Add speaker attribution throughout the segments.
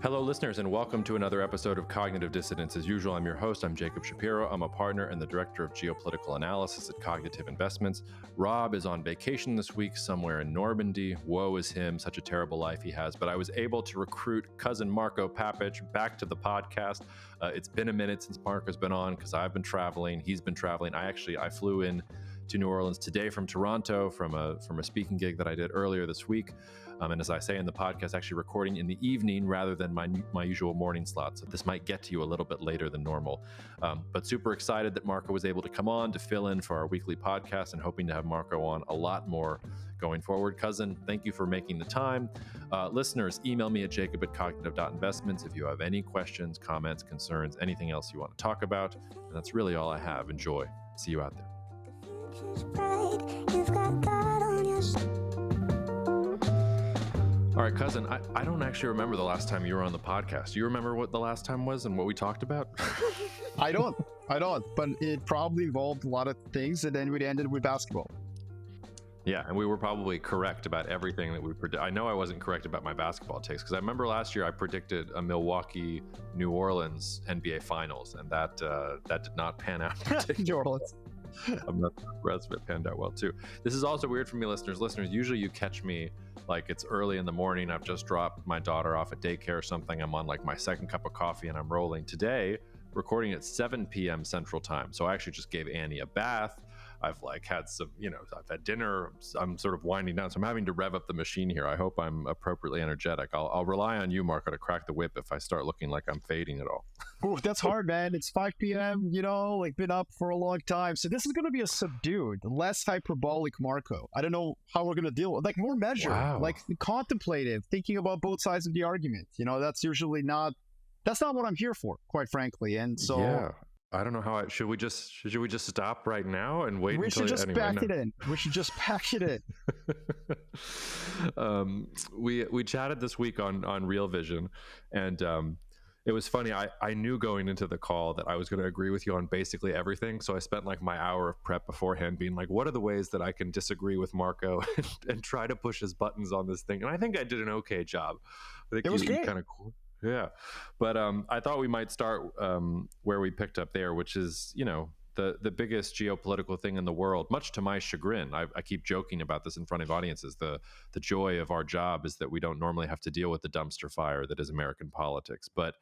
Speaker 1: Hello, listeners, and welcome to another episode of Cognitive Dissidence. As usual, I'm your host. I'm Jacob Shapiro. I'm a partner and the director of geopolitical analysis at Cognitive Investments. Rob is on vacation this week somewhere in Normandy. Woe is him, such a terrible life he has. But I was able to recruit cousin Marko Papic back to the podcast. It's been a minute since Marko's been on because I've been traveling. He's been traveling. I flew in to New Orleans today from Toronto from a speaking gig that I did earlier this week. And as I say in the podcast, actually recording in the evening rather than my usual morning slot. So this might get to you a little bit later than normal. But super excited that Marko was able to come on to fill in for our weekly podcast and hoping to have Marko on a lot more going forward. Cousin, thank you for making the time. Listeners, email me at Jacob@cognitive.investments if you have any questions, comments, concerns, anything else you want to talk about. And that's really all I have. Enjoy. See you out there. All right, cousin, I don't actually remember the last time you were on the podcast. Do you remember what the last time was and what we talked about?
Speaker 2: I don't, but it probably involved a lot of things, and then we ended with basketball.
Speaker 1: Yeah, and we were probably correct about everything that we predicted. I know I wasn't correct about my basketball takes, because I remember last year I predicted a Milwaukee-New Orleans NBA Finals, and that did not pan out.
Speaker 2: New Orleans.
Speaker 1: I'm not the rest of it panned out well too. This is also weird for me, listeners. Usually you catch me like it's early in the morning. I've just dropped my daughter off at daycare or something. I'm on like my second cup of coffee and I'm rolling. Today, recording at 7 p.m. Central Time. So I actually just gave Annie a bath. I've like had some, I've had dinner. I'm sort of winding down. So I'm having to rev up the machine here. I hope I'm appropriately energetic. I'll rely on you, Marko, to crack the whip if I start looking like I'm fading at all.
Speaker 2: Ooh, that's hard, man. It's 5 p.m., been up for a long time. So this is going to be a subdued, less hyperbolic Marko. I don't know how we're going to deal with like more measured, like contemplative, thinking about both sides of the argument. That's usually that's not what I'm here for, quite frankly. And so
Speaker 1: yeah. I don't know how should we just stop right now and wait until
Speaker 2: we should just pack it in.
Speaker 1: We chatted this week on Real Vision, and it was funny. I knew going into the call that I was going to agree with you on basically everything, so I spent like my hour of prep beforehand being like, what are the ways that I can disagree with Marko and try to push his buttons on this thing? And I think I did an okay job. I think
Speaker 2: it was great.
Speaker 1: Kind of cool. Yeah. But I thought we might start where we picked up there, which is, the biggest geopolitical thing in the world, much to my chagrin. I keep joking about this in front of audiences. The joy of our job is that we don't normally have to deal with the dumpster fire that is American politics, but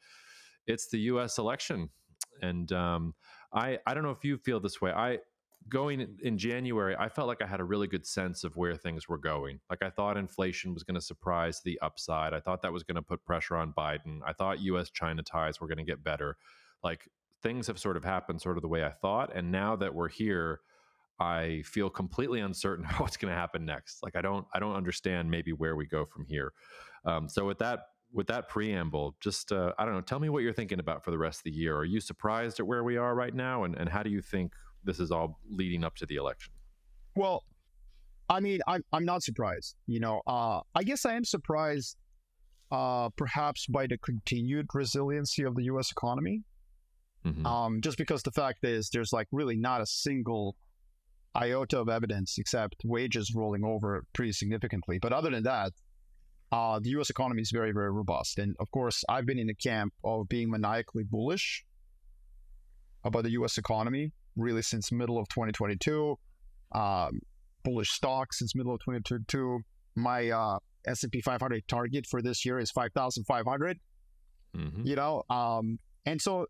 Speaker 1: it's the U.S. election. And I don't know if you feel this way. Going in January, I felt like I had a really good sense of where things were going. Like I thought inflation was going to surprise the upside. I thought that was going to put pressure on Biden. I thought U.S.-China ties were going to get better. Like things have sort of happened sort of the way I thought. And now that we're here, I feel completely uncertain about what's going to happen next. Like I don't understand maybe where we go from here. So with that preamble, just I don't know. Tell me what you're thinking about for the rest of the year. Are you surprised at where we are right now, and how do you think this is all leading up to the election?
Speaker 2: Well, I mean, I'm not surprised. I guess I am surprised, perhaps by the continued resiliency of the U.S. economy. Mm-hmm. Just because the fact is, there's like really not a single iota of evidence except wages rolling over pretty significantly. But other than that, the U.S. economy is very, very robust. And of course, I've been in the camp of being maniacally bullish about the U.S. economy really since middle of 2022, bullish stocks since middle of 2022. My S&P 500 target for this year is 5,500. Mm-hmm. And so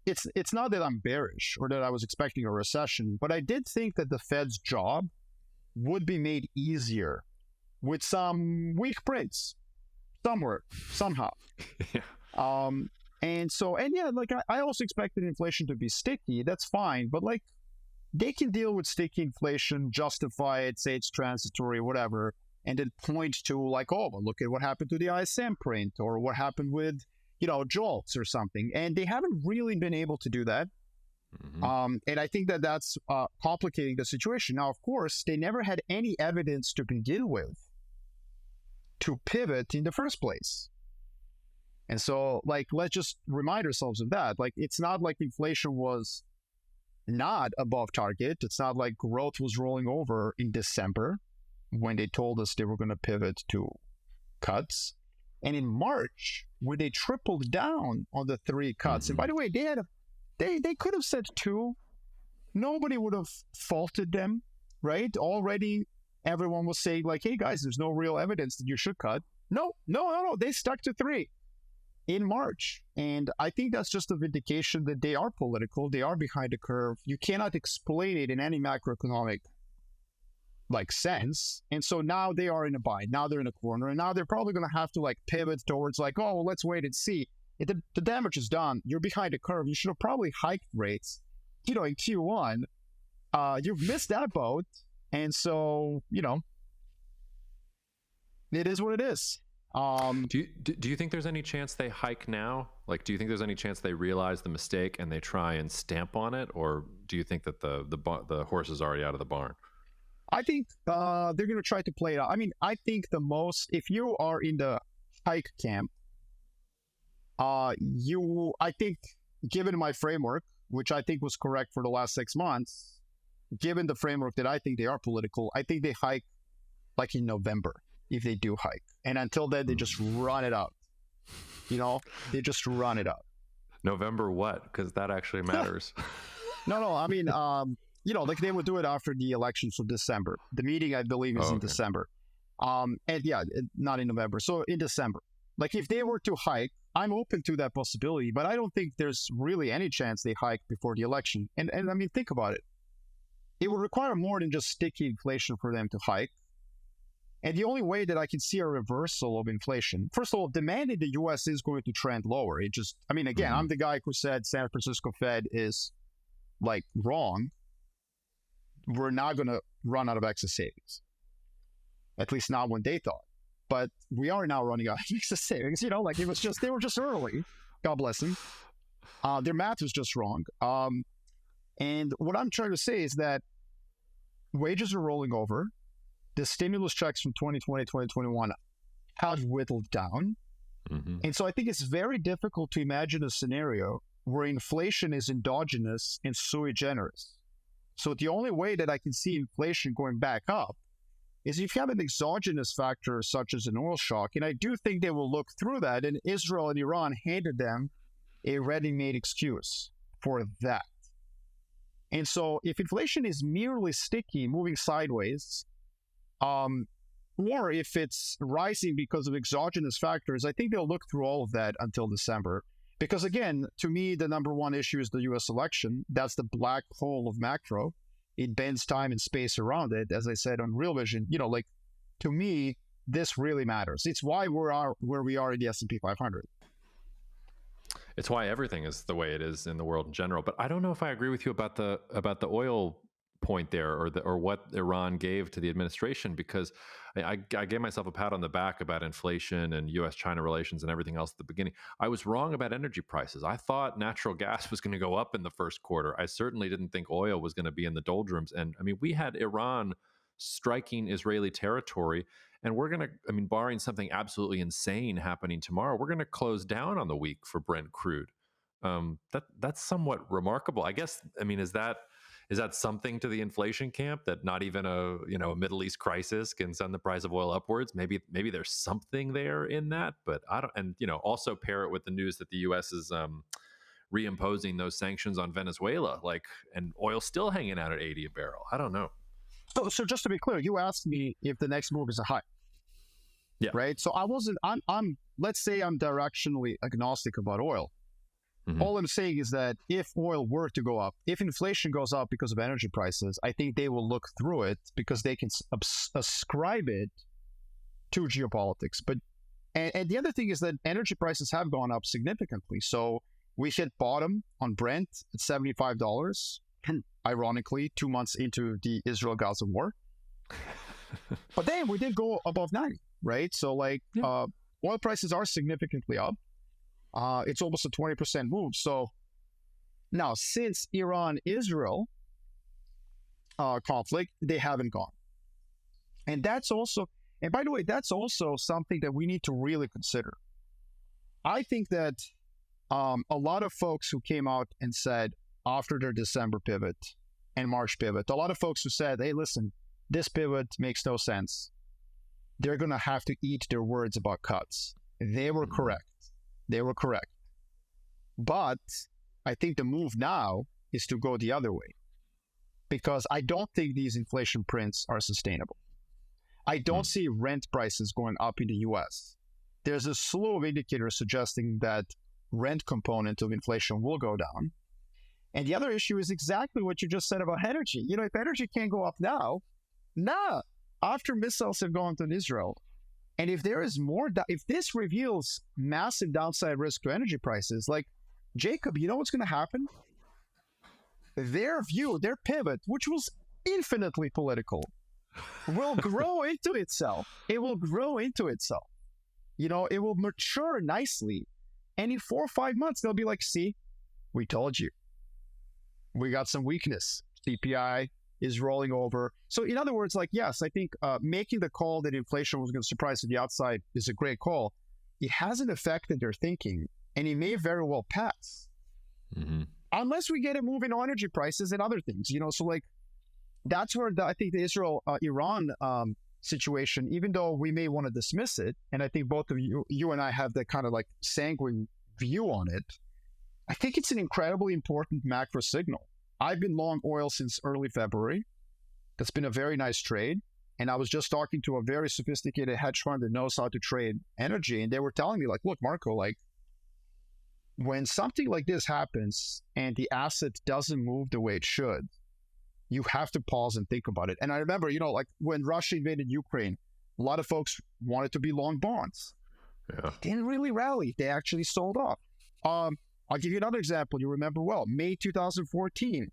Speaker 2: it's not that I'm bearish or that I was expecting a recession, but I did think that the Fed's job would be made easier with some weak prints somewhere, somehow. Yeah. And I also expected inflation to be sticky. That's fine. But like, they can deal with sticky inflation, justify it, say it's transitory, whatever, and then point to like, oh, well, look at what happened to the ISM print or what happened with, jolts or something. And they haven't really been able to do that. Mm-hmm. And I think that that's complicating the situation. Now, of course, they never had any evidence to begin with to pivot in the first place. And so, like, let's just remind ourselves of that. Like, it's not like inflation was not above target. It's not like growth was rolling over in December when they told us they were going to pivot to cuts. And in March, where they tripled down on the 3 cuts, and by the way, they could have said 2. Nobody would have faulted them, right? Already, everyone was saying like, hey guys, there's no real evidence that you should cut. No. They stuck to 3 in March. And I think that's just a vindication that they are political. They are behind the curve. You cannot explain it in any macroeconomic sense. And so now they are in a bind. Now they're in a corner. And now they're probably going to have to pivot towards oh, well, let's wait and see. If the damage is done. You're behind the curve. You should have probably hiked rates, in Q1. You've missed that boat. And so, it is what it is.
Speaker 1: Do you think there's any chance they hike now? Do you think there's any chance they realize the mistake and they try and stamp on it? Or do you think that the horse is already out of the barn?
Speaker 2: I think they're going to try to play it out. I mean, I think if you are in the hike camp, I think, given my framework, which I think was correct for the last 6 months, given the framework that I think they are political, I think they hike in November, if they do hike. And until then, they just run it out. They just run it out.
Speaker 1: November what? Because that actually matters.
Speaker 2: No, I mean, they would do it after the election for December. The meeting, I believe, is in December. And yeah, not in November. So in December. If they were to hike, I'm open to that possibility, but I don't think there's really any chance they hike before the election. And I mean, think about it. It would require more than just sticky inflation for them to hike. And the only way that I can see a reversal of inflation, first of all, demand in the U.S. is going to trend lower. Again, I'm the guy who said San Francisco Fed is wrong. We're not going to run out of excess savings. At least not when they thought. But we are now running out of excess savings. They were just early. God bless them. Their math was just wrong. And what I'm trying to say is that wages are rolling over. The stimulus checks from 2020, 2021 have whittled down. And so I think it's very difficult to imagine a scenario where inflation is endogenous and sui generis. So the only way that I can see inflation going back up is if you have an exogenous factor such as an oil shock. And I do think they will look through that. And Israel and Iran handed them a ready-made excuse for that. And so if inflation is merely sticky, moving sideways, or if it's rising because of exogenous factors, I think they'll look through all of that until December. Because again, to me, the number one issue is the U.S. election. That's the black hole of macro. It bends time and space around it. As I said on Real Vision, to me, this really matters. It's why where we are in the S&P 500.
Speaker 1: It's why everything is the way it is in the world in general. But I don't know if I agree with you about the oil point there, or what Iran gave to the administration, because I gave myself a pat on the back about inflation and U.S.-China relations and everything else at the beginning. I was wrong about energy prices. I thought natural gas was going to go up in the first quarter. I certainly didn't think oil was going to be in the doldrums. And I mean, we had Iran striking Israeli territory, and we're going to, barring something absolutely insane happening tomorrow, we're going to close down on the week for Brent crude. That's somewhat remarkable. I guess, is that something to the inflation camp, that not even a Middle East crisis can send the price of oil upwards? Maybe there's something there in that, but I don't. And also pair it with the news that the U.S. is reimposing those sanctions on Venezuela, and oil still hanging out at 80 a barrel. I don't know.
Speaker 2: So just to be clear, you asked me if the next move is a hike.
Speaker 1: Yeah.
Speaker 2: Right. So I wasn't. I'm. Let's say I'm directionally agnostic about oil. All I'm saying is that if oil were to go up, if inflation goes up because of energy prices, I think they will look through it because they can ascribe it to geopolitics. But and the other thing is that energy prices have gone up significantly. So we hit bottom on Brent at $75, ironically, 2 months into the Israel-Gaza war. But then we did go above 90, right? So oil prices are significantly up. It's almost a 20% move. So now, since Iran-Israel conflict, they haven't gone. And that's also, and by the way, that's also something that we need to really consider. I think that a lot of folks who came out and said after their December pivot and March pivot, a lot of folks who said, hey, listen, this pivot makes no sense. They're going to have to eat their words about cuts. They were correct. They were correct. But I think the move now is to go the other way, because I don't think these inflation prints are sustainable. I don't see rent prices going up in the US. There's a slew of indicators suggesting that rent component of inflation will go down. And the other issue is exactly what you just said about energy. You know, if energy can't go up now, after missiles have gone to Israel, and if there is more, if this reveals massive downside risk to energy prices, like, Jacob, you know what's going to happen? Their view, their pivot, which was infinitely political, will grow into itself. It will grow into itself. You know, it will mature nicely. And in 4 or 5 months, they'll be like, see, we told you. We got some weakness. CPI is rolling over. So in other words, like, yes, I think making the call that inflation was going to surprise to the outside is a great call. It hasn't affected their thinking, and it may very well pass. Unless we get a move in energy prices and other things, you know. So like, that's where I think the Israel-Iran situation, even though we may want to dismiss it, and I think both of you and I have that kind of like sanguine view on it, I think it's an incredibly important macro signal. I've been long oil since early February. That's been a very nice trade. And I was just talking to a very sophisticated hedge fund that knows how to trade energy. And they were telling me, like, look, Marko, like, when something like this happens and the asset doesn't move the way it should, you have to pause and think about it. And I remember, you know, like when Russia invaded Ukraine, a lot of folks wanted to be long bonds. Yeah. They didn't really rally. They actually sold off. I'll give you another example you remember well. May 2014,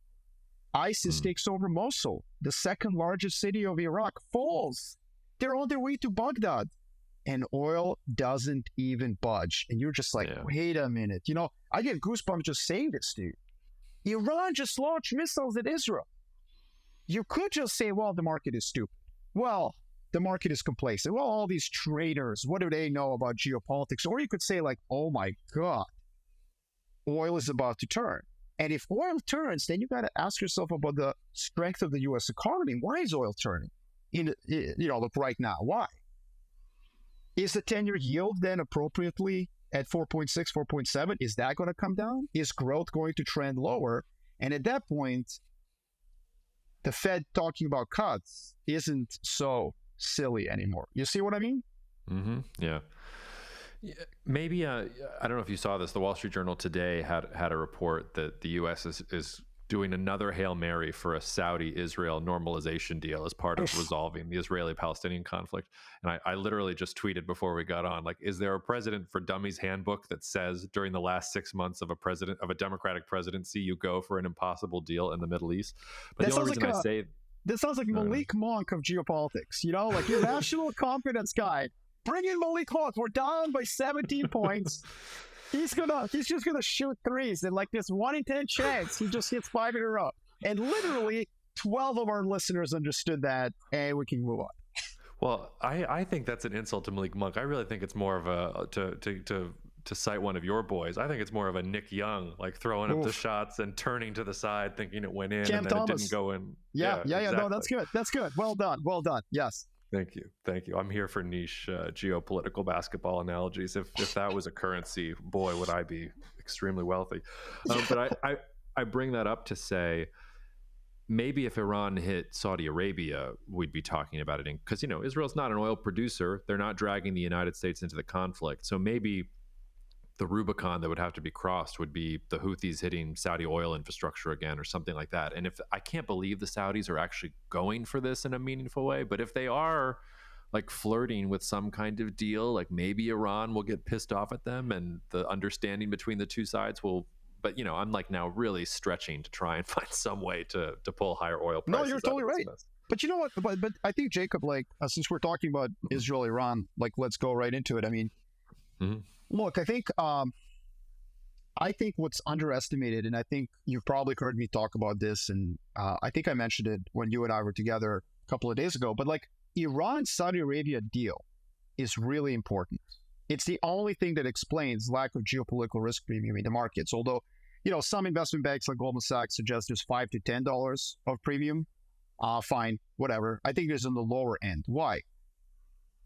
Speaker 2: ISIS takes over Mosul, the second largest city of Iraq, falls. They're on their way to Baghdad, and oil doesn't even budge. And you're just like, wait a minute. You know, I get goosebumps just saying this, dude. Iran just launched missiles at Israel. You could just say, well, the market is stupid. Well, the market is complacent. Well, all these traders, what do they know about geopolitics? Or you could say, like, oh my God, oil is about to turn. And if oil turns, then you got to ask yourself about the strength of the U.S. economy. Why is oil turning? Look right now. Why? Is the 10-year yield then appropriately at 4.6, 4.7? Is that going to come down? Is growth going to trend lower? And at that point, the Fed talking about cuts isn't so silly anymore. You see what I mean?
Speaker 1: Yeah. Maybe, I don't know if you saw this, the Wall Street Journal today had a report that the U.S. is doing another Hail Mary for a Saudi-Israel normalization deal as part of resolving the Israeli-Palestinian conflict. And I literally just tweeted before we got on, like, is there a President for Dummies handbook that says during the last 6 months of a Democratic presidency, you go for an impossible deal in the Middle East? But the only reason I say...
Speaker 2: This sounds like Malik Monk of geopolitics, you know, like your national confidence guy. Bring in Malik Monk. We're down by 17 points. He's just gonna shoot threes, and like this 1 in 10 chance, he just hits 5 in a row. And literally 12 of our listeners understood that, and we can move on.
Speaker 1: Well, I think that's an insult to Malik Monk. I really think it's more of a to cite one of your boys. I think it's more of a Nick Young, like throwing up the shots and turning to the side, thinking it went in, and then Thomas. It didn't go in.
Speaker 2: Yeah. Exactly. No, that's good. That's good. Well done. Yes.
Speaker 1: Thank you. I'm here for niche geopolitical basketball analogies. If that was a currency, boy, would I be extremely wealthy. But I bring that up to say, maybe if Iran hit Saudi Arabia, we'd be talking about it. Because, you know, Israel's not an oil producer. They're not dragging the United States into the conflict. So maybe the Rubicon that would have to be crossed would be the Houthis hitting Saudi oil infrastructure again or something like that. And if I can't believe the Saudis are actually going for this in a meaningful way, but if they are like flirting with some kind of deal, like maybe Iran will get pissed off at them and the understanding between the two sides will, but you know, I'm like now really stretching to try and find some way to pull higher oil prices.
Speaker 2: No, you're totally right. But you know what, but I think, Jacob, like since we're talking about Israel, Iran, like let's go right into it. I mean, look, I think what's underestimated, and I think you've probably heard me talk about this, and I think I mentioned it when you and I were together a couple of days ago, but like Iran-Saudi Arabia deal is really important. It's the only thing that explains lack of geopolitical risk premium in the markets. Although, you know, some investment banks like Goldman Sachs suggest there's $5 to $10 of premium. Fine, whatever. I think it's on the lower end. Why?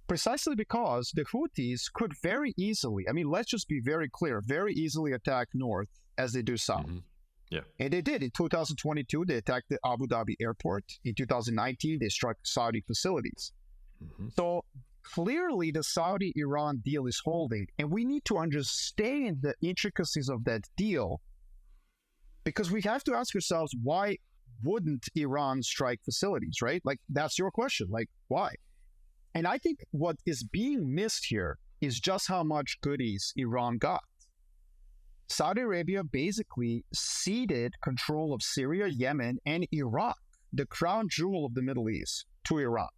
Speaker 2: Precisely because the Houthis could very easily, I mean, let's just be very clear, very easily attack north as they do south.
Speaker 1: Mm-hmm. Yeah.
Speaker 2: And they did. In 2022, they attacked the Abu Dhabi airport. In 2019, they struck Saudi facilities. Mm-hmm. So clearly the Saudi-Iran deal is holding, and we need to understand the intricacies of that deal, because we have to ask ourselves, why wouldn't Iran strike facilities, right? Like, that's your question. Like, why? And I think what is being missed here is just how much goodies Iran got. Saudi Arabia basically ceded control of Syria, Yemen, and Iraq, the crown jewel of the Middle East, to Iran.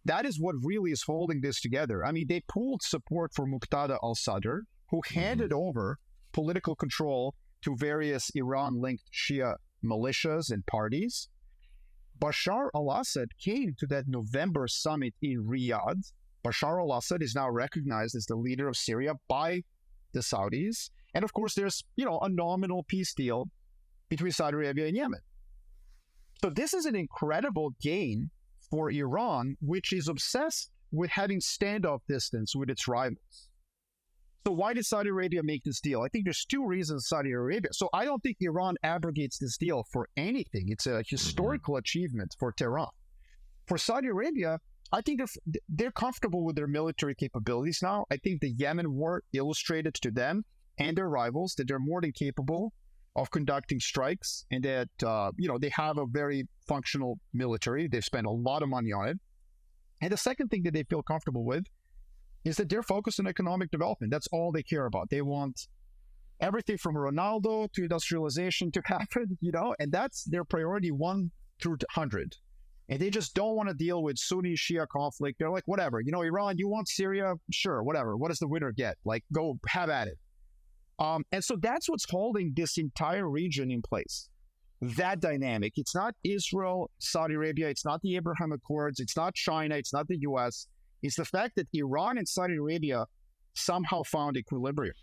Speaker 2: That is what really is holding this together. I mean, they pooled support for Muqtada al-Sadr, who handed over political control to various Iran-linked Shia militias and parties. Bashar al-Assad came to that November summit in Riyadh. Bashar al-Assad is now recognized as the leader of Syria by the Saudis. And of course, there's, a nominal peace deal between Saudi Arabia and Yemen. So this is an incredible gain for Iran, which is obsessed with having standoff distance with its rivals. So why did Saudi Arabia make this deal? I think there's two reasons Saudi Arabia. So I don't think Iran abrogates this deal for anything. It's a historical achievement for Tehran. For Saudi Arabia, I think they're comfortable with their military capabilities now. I think the Yemen war illustrated to them and their rivals that they're more than capable of conducting strikes, and that, they have a very functional military. They've spent a lot of money on it. And the second thing that they feel comfortable with is that they're focused on economic development. That's all they care about. They want everything from Ronaldo to industrialization to happen, and that's their priority 1 through 100. And they just don't want to deal with Sunni Shia conflict. They're like, whatever, Iran, you want Syria? Sure, whatever. What does the winner get? Like, go have at it. And so that's what's holding this entire region in place. That dynamic. It's not Israel, Saudi Arabia. It's not the Abraham Accords. It's not China. It's not the US. It's the fact that Iran and Saudi Arabia somehow found equilibrium.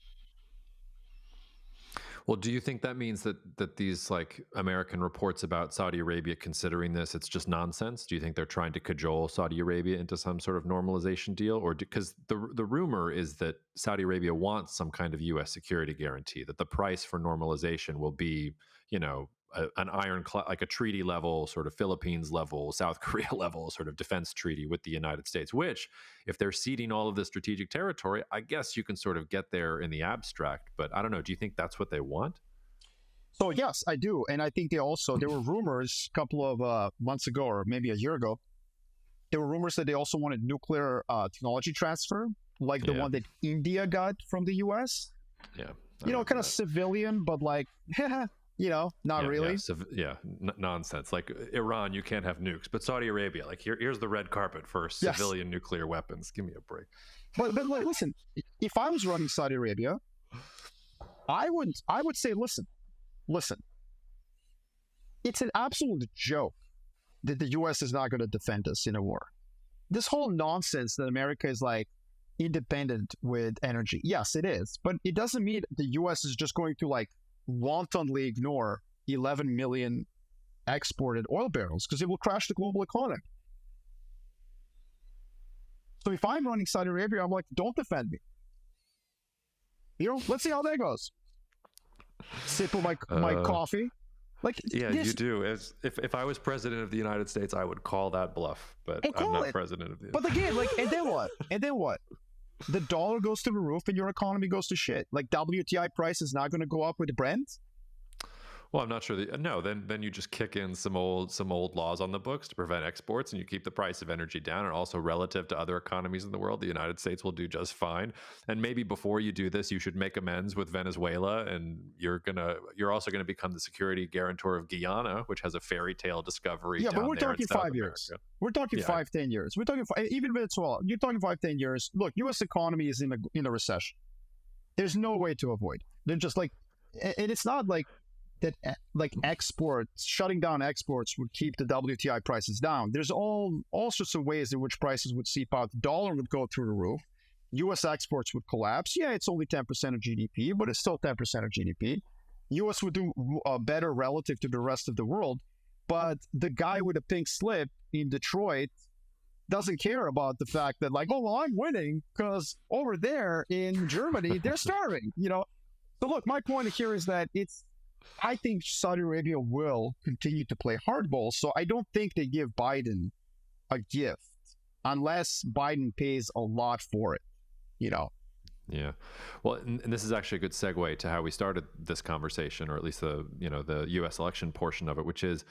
Speaker 1: Well, do you think that means that these American reports about Saudi Arabia considering this, it's just nonsense? Do you think they're trying to cajole Saudi Arabia into some sort of normalization deal? Or because the rumor is that Saudi Arabia wants some kind of U.S. security guarantee, that the price for normalization will be, an like a treaty level, sort of Philippines level, South Korea level sort of defense treaty with the United States, which if they're ceding all of the strategic territory, I guess you can sort of get there in the abstract. But I don't know. Do you think that's what they want?
Speaker 2: So yes, I do. And I think there were rumors a couple of months ago, or maybe a year ago, there were rumors that they also wanted nuclear technology transfer, like the one that India got from the US.
Speaker 1: Yeah.
Speaker 2: Kind of civilian, but not really.
Speaker 1: Nonsense. Like Iran, you can't have nukes, but Saudi Arabia, here's the red carpet for civilian nuclear weapons. Give me a break.
Speaker 2: But listen, if I was running Saudi Arabia, I would say, listen, it's an absolute joke that the U.S. is not going to defend us in a war. This whole nonsense that America is independent with energy. Yes, it is, but it doesn't mean the U.S. is just going to wantonly ignore 11 million exported oil barrels, because it will crash the global economy. So if I'm running Saudi Arabia, I'm like, don't defend me. Let's see how that goes. Sip of my coffee.
Speaker 1: You do. If I was president of the United States, I would call that bluff, but I'm not president of the United States.
Speaker 2: But again, and then what? The dollar goes to the roof and your economy goes to shit. WTI price is not going to go up with Brent.
Speaker 1: Well, I'm not sure then you just kick in some old laws on the books to prevent exports, and you keep the price of energy down. And also, relative to other economies in the world, the United States will do just fine. And maybe before you do this, you should make amends with Venezuela, and you're also gonna become the security guarantor of Guyana, which has a fairy tale discovery.
Speaker 2: Yeah, but we're talking 5 years. We're talking 5-10 years. We're talking even Venezuela. You're talking 5-10 years. Look, U.S. economy is in a recession. There's no way to avoid. They're just and it's not that exports, shutting down exports would keep the WTI prices down. There's all sorts of ways in which prices would seep out. The dollar would go through the roof. U.S. exports would collapse. Yeah, it's only 10% of GDP, but it's still 10% of GDP. U.S. would do better relative to the rest of the world. But the guy with a pink slip in Detroit doesn't care about the fact that like, oh, well, I'm winning because over there in Germany, they're starving, So look, my point here is that I think Saudi Arabia will continue to play hardball. So I don't think they give Biden a gift unless Biden pays a lot for it,
Speaker 1: Yeah. Well, and this is actually a good segue to how we started this conversation, or at least the U.S. election portion of it, which is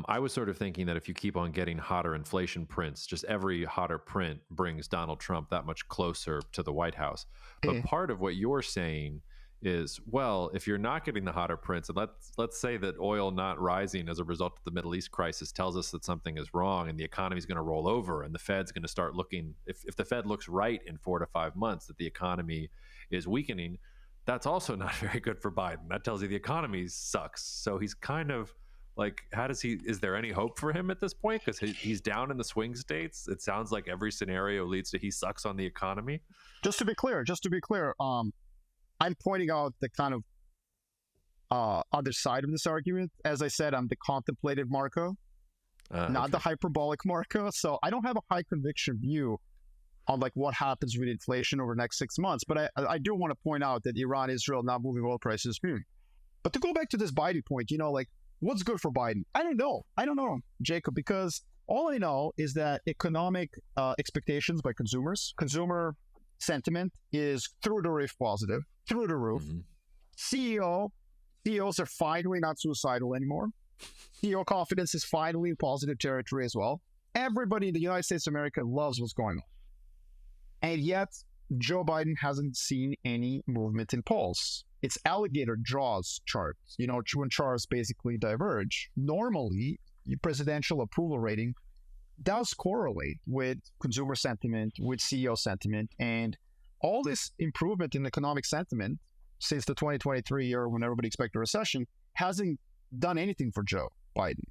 Speaker 1: I was sort of thinking that if you keep on getting hotter inflation prints, just every hotter print brings Donald Trump that much closer to the White House. But part of what you're saying is, well, if you're not getting the hotter prints, and let's say that oil not rising as a result of the Middle East crisis tells us that something is wrong and the economy is going to roll over and the Fed's going to start looking, if the Fed looks right in 4 to 5 months that the economy is weakening, that's also not very good for Biden. That tells you the economy sucks. So he's kind of like, is there any hope for him at this point? Because he's down in the swing states. It sounds like every scenario leads to he sucks on the economy.
Speaker 2: Just to be clear, I'm pointing out the kind of other side of this argument. As I said, I'm the contemplative Marko, not the hyperbolic Marko. So I don't have a high conviction view on like what happens with inflation over the next 6 months. But I do want to point out that Iran, Israel not moving oil prices. But to go back to this Biden point, like what's good for Biden? I don't know, Jacob, because all I know is that economic expectations by consumer sentiment is through the roof positive, through the roof. CEOs are finally not suicidal anymore. CEO confidence is finally in positive territory as well. Everybody in the United States of America loves what's going on. And yet, Joe Biden hasn't seen any movement in polls. It's alligator jaws charts, when charts basically diverge. Normally, your presidential approval rating does correlate with consumer sentiment, with CEO sentiment, and all this improvement in economic sentiment since the 2023 year when everybody expected a recession hasn't done anything for Joe Biden.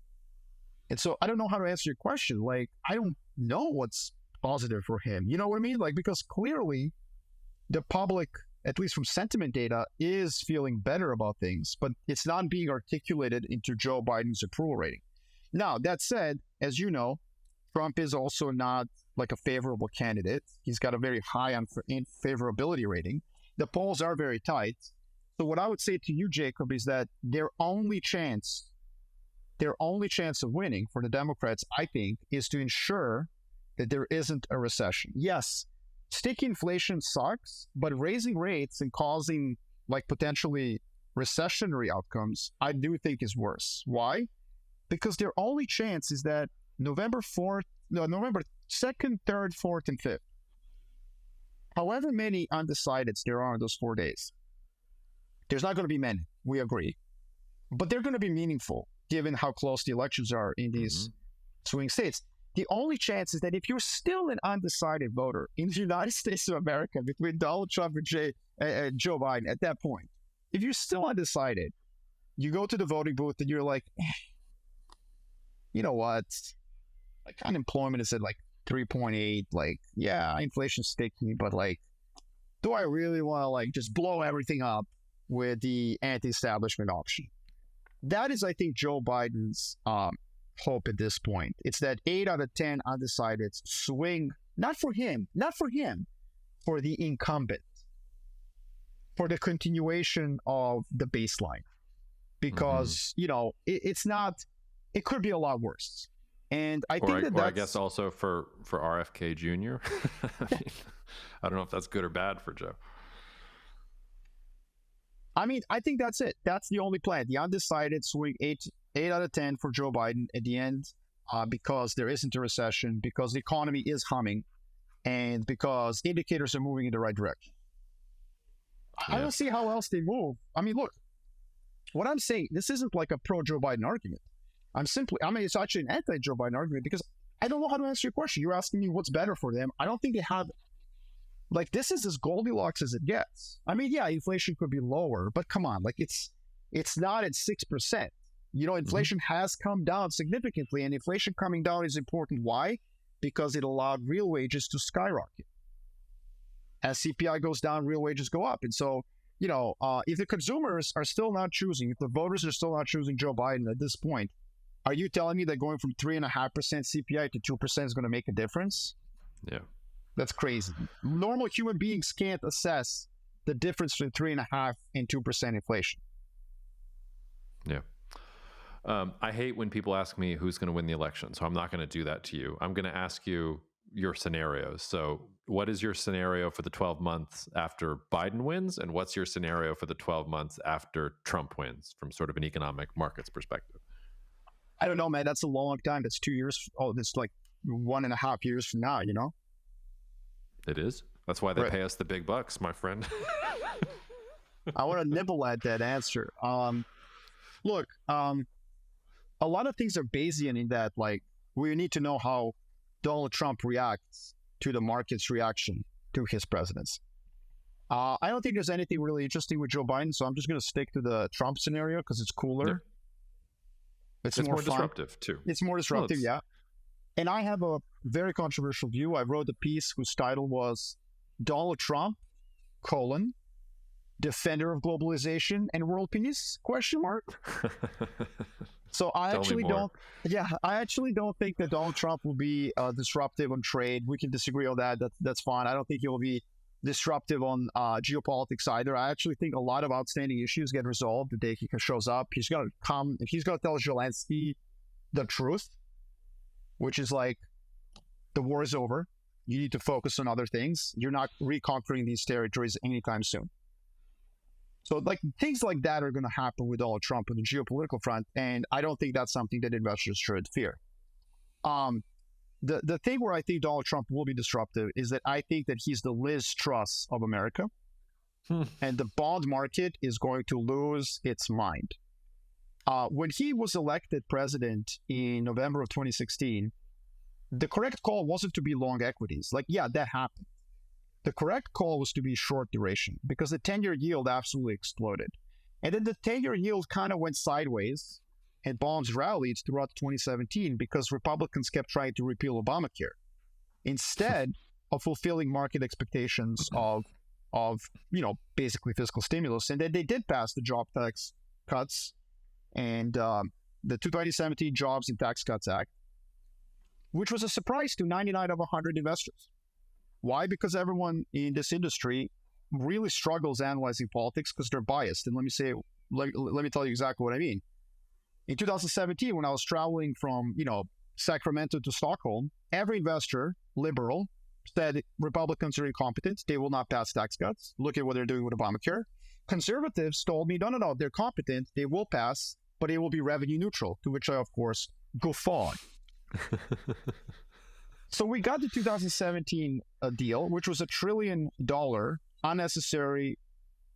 Speaker 2: And so I don't know how to answer your question. Like, I don't know what's positive for him. You know what I mean? Like, because clearly the public, at least from sentiment data, is feeling better about things, but it's not being articulated into Joe Biden's approval rating. Now, that said, as you know, Trump is also not like a favorable candidate. He's got a very high favorability rating. The polls are very tight. So what I would say to you, Jacob, is that their only chance of winning for the Democrats, I think, is to ensure that there isn't a recession. Yes, sticky inflation sucks, but raising rates and causing like potentially recessionary outcomes, I do think is worse. Why? Because their only chance is that November 2nd, 3rd, 4th, and 5th, however many undecideds there are in those 4 days, there's not going to be many, we agree. But they're going to be meaningful, given how close the elections are in these swing states. The only chance is that if you're still an undecided voter in the United States of America between Donald Trump and Joe Biden at that point, if you're still undecided, you go to the voting booth and you're like, you know what? Like unemployment is at like 3.8. Like, yeah, inflation's sticky, but like, do I really want to like just blow everything up with the anti-establishment option? That is, I think, Joe Biden's hope at this point. It's that 8 out of 10 undecideds swing, not for him, for the incumbent, for the continuation of the baseline. Because, it's not, it could be a lot worse. And I think that's...
Speaker 1: I guess also for RFK Jr. I don't know if that's good or bad for Joe.
Speaker 2: I mean, I think that's it. That's the only plan. The undecided swing 8 out of 10 for Joe Biden at the end, because there isn't a recession, because the economy is humming, and because indicators are moving in the right direction. I don't see how else they move. I mean, look, what I'm saying, this isn't like a pro-Joe Biden argument. It's actually an anti-Joe Biden argument, because I don't know how to answer your question. You're asking me what's better for them. I don't think they have, like, this is as Goldilocks as it gets. I mean, yeah, inflation could be lower, but come on, like it's not at 6%. Inflation has come down significantly, and inflation coming down is important. Why? Because it allowed real wages to skyrocket. As CPI goes down, real wages go up. And so, if the consumers are still not choosing, if the voters are still not choosing Joe Biden at this point, Are you telling me that going from 3.5% CPI to 2% is going to make a difference?
Speaker 1: Yeah.
Speaker 2: That's crazy. Normal human beings can't assess the difference between 3.5% and 2% inflation.
Speaker 1: Yeah. I hate when people ask me who's going to win the election, so I'm not going to do that to you. I'm going to ask you your scenarios. So what is your scenario for the 12 months after Biden wins, and what's your scenario for the 12 months after Trump wins from sort of an economic markets perspective?
Speaker 2: I don't know, man. That's a long time. That's 2 years. Oh, that's like 1.5 years from now, you know?
Speaker 1: It is. That's why they pay us the big bucks, my friend.
Speaker 2: I want to nibble at that answer. Look, a lot of things are Bayesian in that, like, we need to know how Donald Trump reacts to the market's reaction to his presidency. I don't think there's anything really interesting with Joe Biden, so I'm just going to stick to the Trump scenario because it's cooler.
Speaker 1: Yeah.
Speaker 2: It's
Speaker 1: more
Speaker 2: fun.
Speaker 1: disruptive, too.
Speaker 2: It's more disruptive, yeah. And I have a very controversial view. I wrote a piece whose title was Donald Trump, Defender of Globalization and World Peace, ? So I actually don't think that Donald Trump will be disruptive on trade. We can disagree on that. That's fine. I don't think he will be disruptive on geopolitics either. I actually think a lot of outstanding issues get resolved the day he shows up. He's going to come, he's going to tell Zelensky the truth, which is like, the war is over. You need to focus on other things. You're not reconquering these territories anytime soon. So like things like that are going to happen with Donald Trump on the geopolitical front, and I don't think that's something that investors should fear. The thing where I think Donald Trump will be disruptive is that I think that he's the Liz Truss of America, and the bond market is going to lose its mind. When he was elected president in November of 2016, the correct call wasn't to be long equities. Like, yeah, that happened. The correct call was to be short duration because the 10-year yield absolutely exploded. And then the 10-year yield kind of went sideways and bonds rallied throughout 2017 because Republicans kept trying to repeal Obamacare instead of fulfilling market expectations of basically fiscal stimulus. And then they did pass the job tax cuts and the 2017 Jobs and Tax Cuts Act, which was a surprise to 99 of 100 investors. Why? Because everyone in this industry really struggles analyzing politics because they're biased. And let me tell you exactly what I mean. In 2017, when I was traveling from, Sacramento to Stockholm, every investor, liberal, said Republicans are incompetent. They will not pass tax cuts. Look at what they're doing with Obamacare. Conservatives told me, no, they're competent. They will pass, but it will be revenue neutral, to which I, of course, guffawed. So we got the 2017 deal, which was $1 trillion unnecessary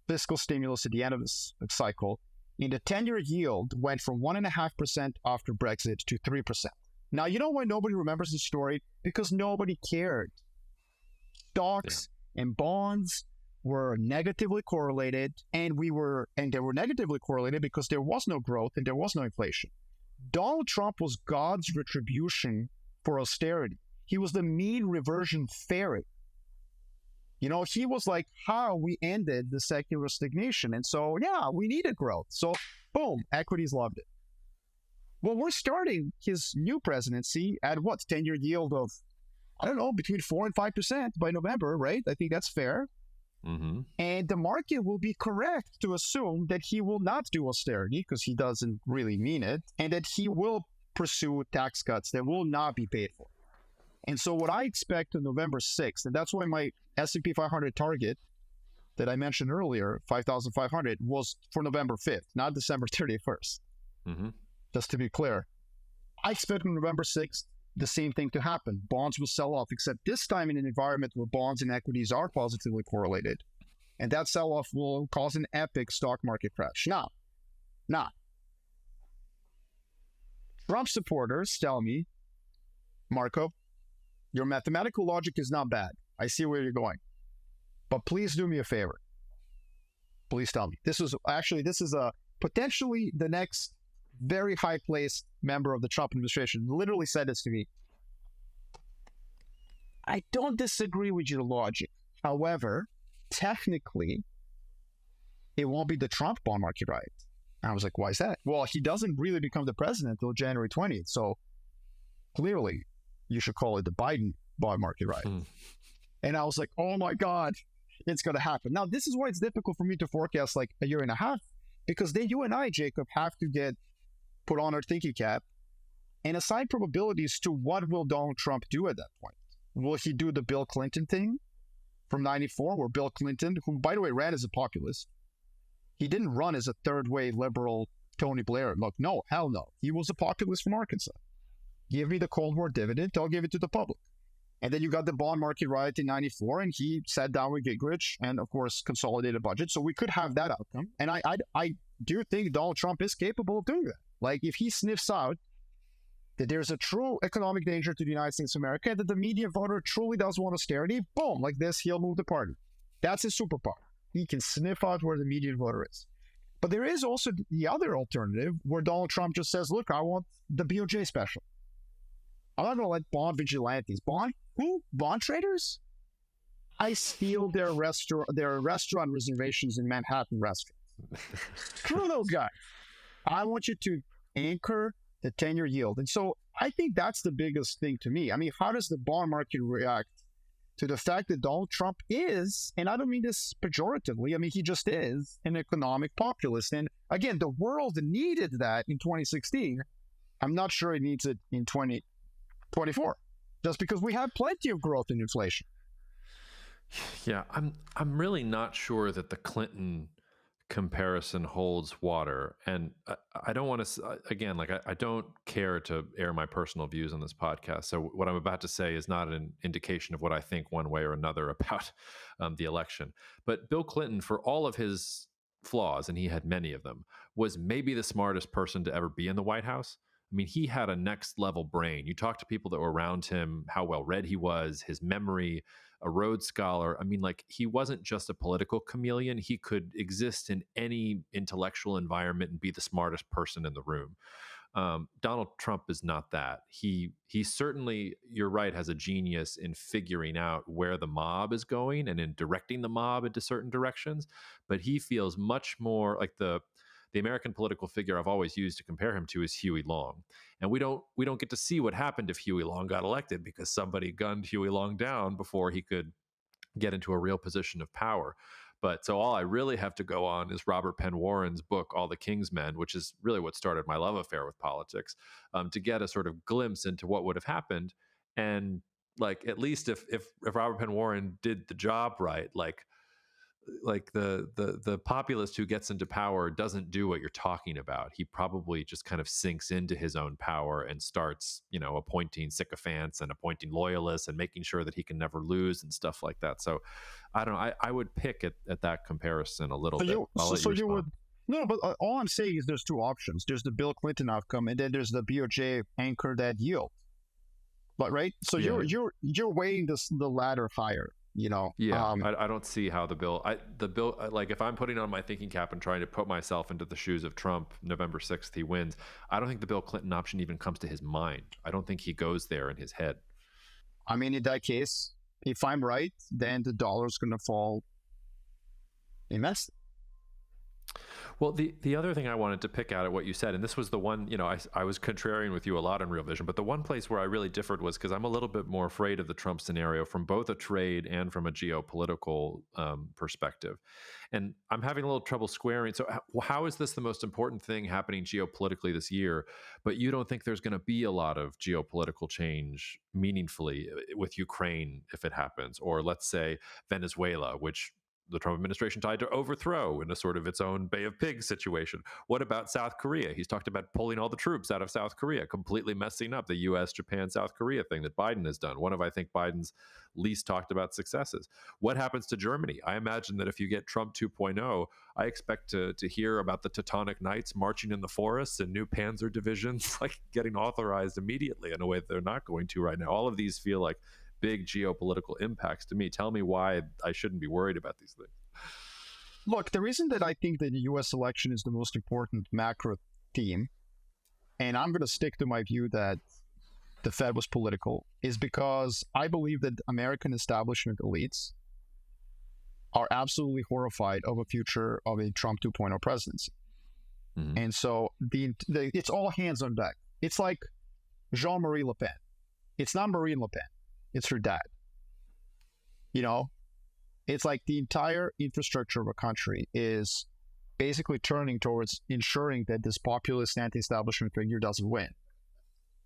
Speaker 2: fiscal stimulus at the end of this cycle. And the 10-year yield went from 1.5% after Brexit to 3%. Now, you know why nobody remembers this story? Because nobody cared. Stocks and bonds were negatively correlated, and they were negatively correlated because there was no growth and there was no inflation. Donald Trump was God's retribution for austerity. He was the mean reversion fairy. He was like how we ended the secular stagnation. And so, we needed growth. So, boom, equities loved it. Well, we're starting his new presidency at 10-year yield of, between 4 and 5% by November, right? I think that's fair.
Speaker 1: Mm-hmm.
Speaker 2: And the market will be correct to assume that he will not do austerity because he doesn't really mean it, and that he will pursue tax cuts that will not be paid for. And so what I expect on November 6th, and that's why my S&P 500 target that I mentioned earlier, 5,500, was for November 5th, not December 31st.
Speaker 1: Mm-hmm.
Speaker 2: Just to be clear. I expect on November 6th the same thing to happen. Bonds will sell off, except this time in an environment where bonds and equities are positively correlated. And that sell-off will cause an epic stock market crash. Now, Trump supporters tell me, Marko, your mathematical logic is not bad. I see where you're going. But please do me a favor. Please tell me. This is potentially the next very high-placed member of the Trump administration literally said this to me. I don't disagree with your logic. However, technically, it won't be the Trump bond market, right? I was like, why is that? Well, he doesn't really become the president until January 20th. So clearly, you should call it the Biden bond market riot. And I was like, oh my God, it's going to happen. Now, this is why it's difficult for me to forecast like a year and a half, because then you and I, Jacob, have to get put on our thinking cap and assign probabilities to what will Donald Trump do at that point. Will he do the Bill Clinton thing from 94, where Bill Clinton, who, by the way, ran as a populist, he didn't run as a third-wave liberal Tony Blair. Look, no, hell no. He was a populist from Arkansas. Give me the Cold War dividend, I'll give it to the public. And then you got the bond market riot in 94, and he sat down with Gingrich and, of course, consolidated a budget. So we could have that outcome. And I do think Donald Trump is capable of doing that. Like, if he sniffs out that there's a true economic danger to the United States of America, that the median voter truly does want austerity, boom, like this, he'll move the party. That's his superpower. He can sniff out where the median voter is. But there is also the other alternative where Donald Trump just says, look, I want the BOJ special. I'm not going to let bond vigilantes. Bond traders? I steal their restaurant reservations in Manhattan restaurants. Screw those guys. I want you to anchor the 10-year yield. And so I think that's the biggest thing to me. I mean, how does the bond market react to the fact that Donald Trump is, and I don't mean this pejoratively, I mean, he just is an economic populist. And again, the world needed that in 2016. I'm not sure it needs it in 2024, just because we have plenty of growth in inflation.
Speaker 1: Yeah, I'm really not sure that the Clinton comparison holds water. And I don't want to, again, like I don't care to air my personal views on this podcast. So what I'm about to say is not an indication of what I think one way or another about the election. But Bill Clinton, for all of his flaws, and he had many of them, was maybe the smartest person to ever be in the White House. I mean, he had a next level brain. You talk to people that were around him, how well read he was, his memory, a Rhodes Scholar. I mean, like, he wasn't just a political chameleon. He could exist in any intellectual environment and be the smartest person in the room. Donald Trump is not that. He certainly, you're right, has a genius in figuring out where the mob is going and in directing the mob into certain directions. But he feels much more like the American political figure I've always used to compare him to is Huey Long. And we don't get to see what happened if Huey Long got elected, because somebody gunned Huey Long down before he could get into a real position of power. But so all I really have to go on is Robert Penn Warren's book, All the King's Men, which is really what started my love affair with politics, to get a sort of glimpse into what would have happened. And like, at least if Robert Penn Warren did the job right, like the populist who gets into power doesn't do what you're talking about. He probably just kind of sinks into his own power and starts, appointing sycophants and appointing loyalists and making sure that he can never lose and stuff like that. So I don't know. I would pick at that comparison a little bit.
Speaker 2: No, but all I'm saying is there's two options. There's the Bill Clinton outcome, and then there's the BOJ anchor that yield. But right, so yeah. you're weighing the ladder higher.
Speaker 1: Yeah, I don't see how the bill, like, if I'm putting on my thinking cap and trying to put myself into the shoes of Trump, November 6th, he wins. I don't think the Bill Clinton option even comes to his mind. I don't think he goes there in his head.
Speaker 2: I mean, in that case, if I'm right, then the dollar's going to fall immensely.
Speaker 1: Well, the other thing I wanted to pick out at what you said, and this was the one, I was contrarian with you a lot on Real Vision, but the one place where I really differed was because I'm a little bit more afraid of the Trump scenario from both a trade and from a geopolitical perspective. And I'm having a little trouble squaring. So how is this the most important thing happening geopolitically this year? But you don't think there's going to be a lot of geopolitical change meaningfully with Ukraine if it happens? Or let's say Venezuela, which the Trump administration tried to overthrow in a sort of its own Bay of Pigs situation. What about South Korea? He's talked about pulling all the troops out of South Korea, completely messing up the U.S., Japan, South Korea thing that Biden has done. One of, I think, Biden's least talked about successes. What happens to Germany? I imagine that if you get Trump 2.0, I expect to hear about the Teutonic Knights marching in the forests and new Panzer divisions like getting authorized immediately in a way that they're not going to right now. All of these feel like big geopolitical impacts to me. Tell me why I shouldn't be worried about these things.
Speaker 2: Look, the reason that I think that the U.S. election is the most important macro theme, and I'm going to stick to my view that the Fed was political, is because I believe that American establishment elites are absolutely horrified of a future of a Trump 2.0 presidency. And so it's all hands on deck. It's like Jean-Marie Le Pen. It's not Marine Le Pen. It's her dad. It's like the entire infrastructure of a country is basically turning towards ensuring that this populist anti-establishment figure doesn't win.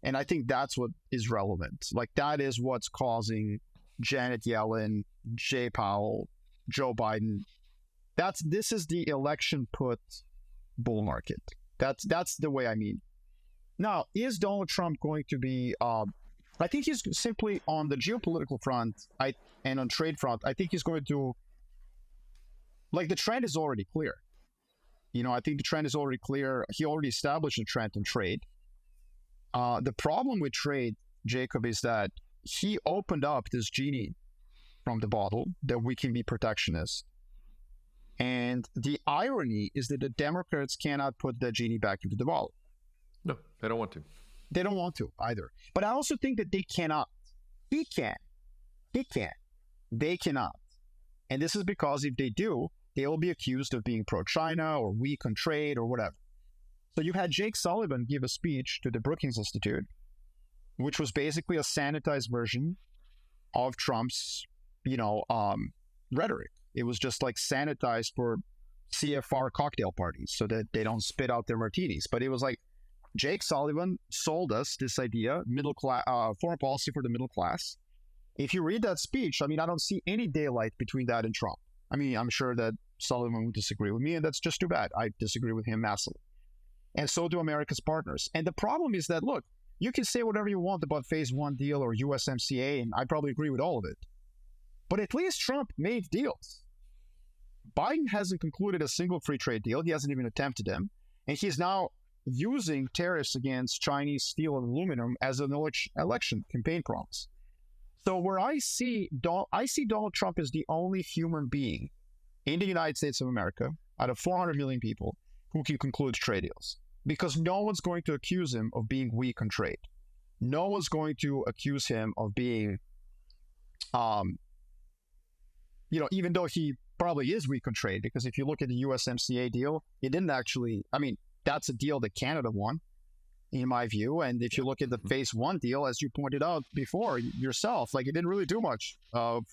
Speaker 2: And I think that's what is relevant. Like, that is what's causing Janet Yellen, Jay Powell, Joe Biden. This is the election put bull market. That's the way I mean. Now, is Donald Trump going to be? I think he's simply on the geopolitical front, and on trade front. I think he's going to. Like, the trend is already clear. I think the trend is already clear. He already established a trend in trade. The problem with trade, Jacob, is that he opened up this genie from the bottle that we can be protectionist. And the irony is that the Democrats cannot put that genie back into the bottle.
Speaker 1: No, they don't want to.
Speaker 2: They don't want to either. But I also think that they cannot. He can. He can. They cannot. And this is because if they do, they will be accused of being pro-China or weak on trade or whatever. So you had Jake Sullivan give a speech to the Brookings Institute, which was basically a sanitized version of Trump's, rhetoric. It was just like sanitized for CFR cocktail parties so that they don't spit out their martinis. But it was like Jake Sullivan sold us this idea, middle class, foreign policy for the middle class. If you read that speech, I don't see any daylight between that and Trump. I'm sure that Sullivan would disagree with me, and that's just too bad. I disagree with him massively. And so do America's partners. And the problem is that, look, you can say whatever you want about Phase 1 deal or USMCA, and I probably agree with all of it. But at least Trump made deals. Biden hasn't concluded a single free trade deal. He hasn't even attempted them. And he's now using tariffs against Chinese steel and aluminum as an election campaign promise. So where I see Donald Trump as the only human being in the United States of America out of 400 million people who can conclude trade deals. Because no one's going to accuse him of being weak on trade. No one's going to accuse him of being, even though he probably is weak on trade, because if you look at the USMCA deal, it didn't actually, that's a deal that Canada won, in my view. And if you look at the Phase 1 deal, as you pointed out before yourself, like, it didn't really do much from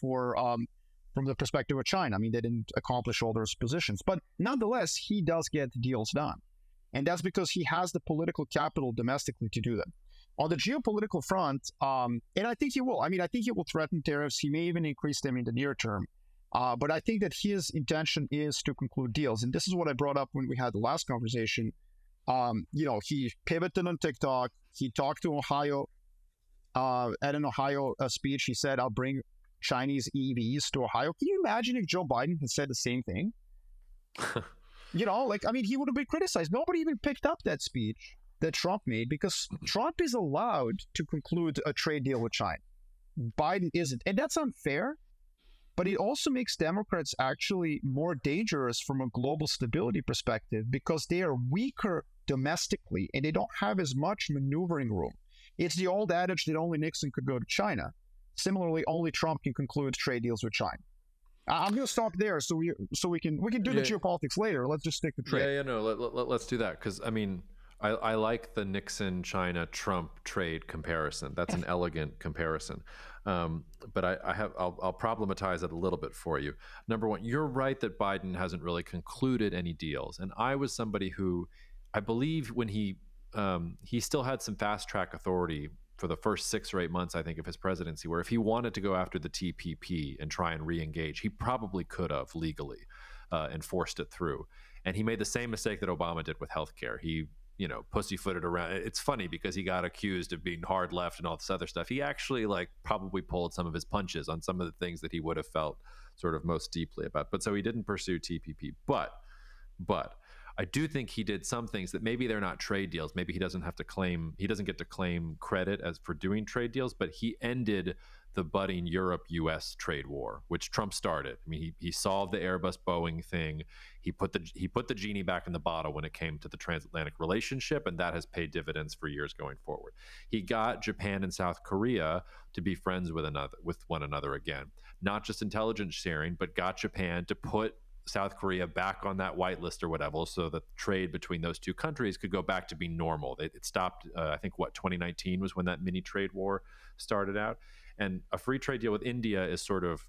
Speaker 2: the perspective of China. They didn't accomplish all those positions. But nonetheless, he does get deals done. And that's because he has the political capital domestically to do that. On the geopolitical front, and I think he will. I think he will threaten tariffs. He may even increase them in the near term. But I think that his intention is to conclude deals. And this is what I brought up when we had the last conversation. He pivoted on TikTok. He talked to Ohio. At an Ohio speech, he said, I'll bring Chinese EVs to Ohio. Can you imagine if Joe Biden had said the same thing? He would have been criticized. Nobody even picked up that speech that Trump made because Trump is allowed to conclude a trade deal with China. Biden isn't. And that's unfair, but it also makes Democrats actually more dangerous from a global stability perspective because they are weaker domestically and they don't have as much maneuvering room. It's the old adage that only Nixon could go to China. Similarly, only Trump can conclude trade deals with China. I'm going to stop there so we can do the geopolitics later. Let's just stick to trade.
Speaker 1: Let's do that because I like the Nixon-China-Trump trade comparison. That's an elegant comparison. But I'll problematize it a little bit for you. Number one, you're right that Biden hasn't really concluded any deals, and I was somebody who I believe when he still had some fast track authority for the first 6 or 8 months, I think, of his presidency, where if he wanted to go after the TPP and try and re-engage, he probably could have legally and forced it through. And he made the same mistake that Obama did with healthcare. He, pussyfooted around. It's funny because he got accused of being hard left and all this other stuff. He actually probably pulled some of his punches on some of the things that he would have felt sort of most deeply about. But so he didn't pursue TPP. But I do think he did some things that maybe they're not trade deals. Maybe he doesn't get to claim credit as for doing trade deals, but he ended the budding Europe-U.S. trade war, which Trump started. He solved the Airbus-Boeing thing. He put the genie back in the bottle when it came to the transatlantic relationship, and that has paid dividends for years going forward. He got Japan and South Korea to be friends with one another again. Not just intelligence sharing, but got Japan to put South Korea back on that white list or whatever, so that trade between those two countries could go back to being normal. It stopped, I think, 2019 was when that mini trade war started out. And a free trade deal with India is sort of,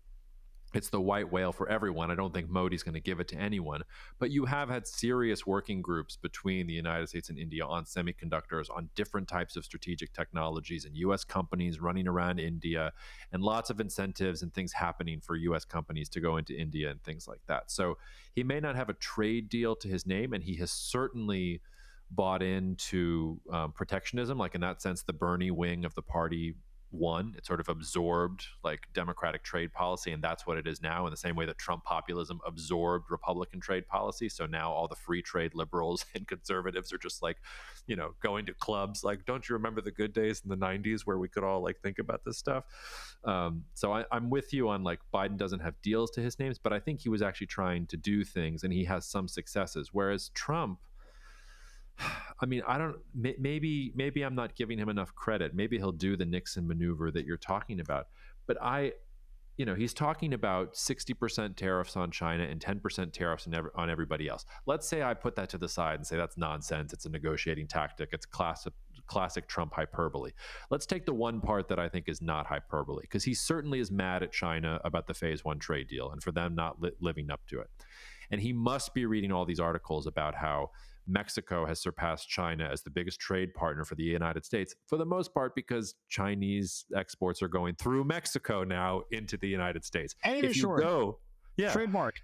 Speaker 1: it's the white whale for everyone. I don't think Modi's going to give it to anyone. But you have had serious working groups between the United States and India on semiconductors, on different types of strategic technologies, and U.S. companies running around India, and lots of incentives and things happening for U.S. companies to go into India and things like that. So he may not have a trade deal to his name, and he has certainly bought into protectionism. Like in that sense, the Bernie wing of the party won. It sort of absorbed like Democratic trade policy, and that's what it is now, in the same way that Trump populism absorbed Republican trade policy. So now all the free trade liberals and conservatives are just like, going to clubs like, don't you remember the good days in the 90s where we could all like think about this stuff? So I'm with you on like Biden doesn't have deals to his names, but I think he was actually trying to do things, and he has some successes, whereas Trump, I mean, I don't, maybe I'm not giving him enough credit. Maybe he'll do the Nixon maneuver that you're talking about. But he's talking about 60% tariffs on China and 10% tariffs on everybody else. Let's say I put that to the side and say that's nonsense. It's a negotiating tactic. It's classic Trump hyperbole. Let's take the one part that I think is not hyperbole, because he certainly is mad at China about the phase one trade deal and for them not living up to it. And he must be reading all these articles about how Mexico has surpassed China as the biggest trade partner for the United States, for the most part because Chinese exports are going through Mexico now into the United States.
Speaker 2: And if you go, trademark.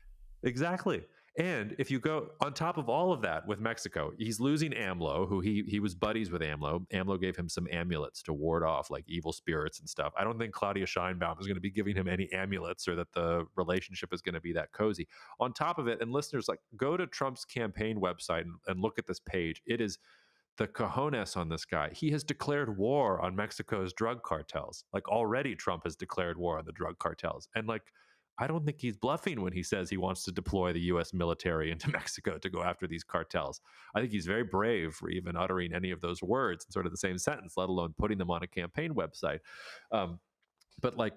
Speaker 1: Exactly. And if you go on top of all of that with Mexico, he's losing AMLO, who he was buddies with AMLO. AMLO gave him some amulets to ward off like evil spirits and stuff. I don't think Claudia Sheinbaum is going to be giving him any amulets, or that the relationship is going to be that cozy. On top of it, and listeners, like, go to Trump's campaign website and look at this page. It is the cojones on this guy. He has declared war on Mexico's drug cartels. Like, already Trump has declared war on the drug cartels. And like, I don't think he's bluffing when he says he wants to deploy the U.S. military into Mexico to go after these cartels. I think he's very brave for even uttering any of those words in sort of the same sentence, let alone putting them on a campaign website. But like,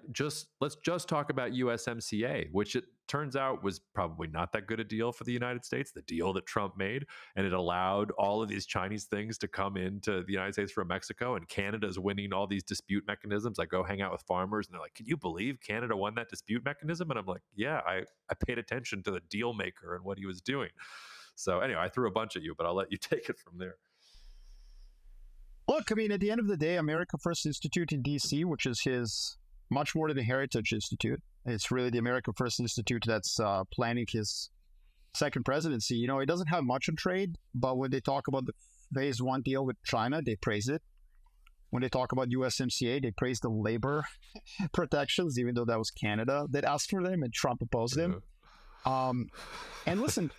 Speaker 1: let's just talk about USMCA, which it turns out was probably not that good a deal for the United States, the deal that Trump made. And it allowed all of these Chinese things to come into the United States from Mexico. And Canada's winning all these dispute mechanisms. I go hang out with farmers and they're like, can you believe Canada won that dispute mechanism? And I'm like, yeah, I paid attention to the deal maker and what he was doing. So anyway, I threw a bunch at you, but I'll let you take it from there.
Speaker 2: Look, I mean, at the end of the day, America First Institute in D.C., which is his much more than a Heritage Institute. It's really the America First Institute that's planning his second presidency. You know, it doesn't have much on trade, but when they talk about the phase one deal with China, they praise it. When they talk about USMCA, they praise the labor protections, even though that was Canada that asked for them and Trump opposed them. And listen,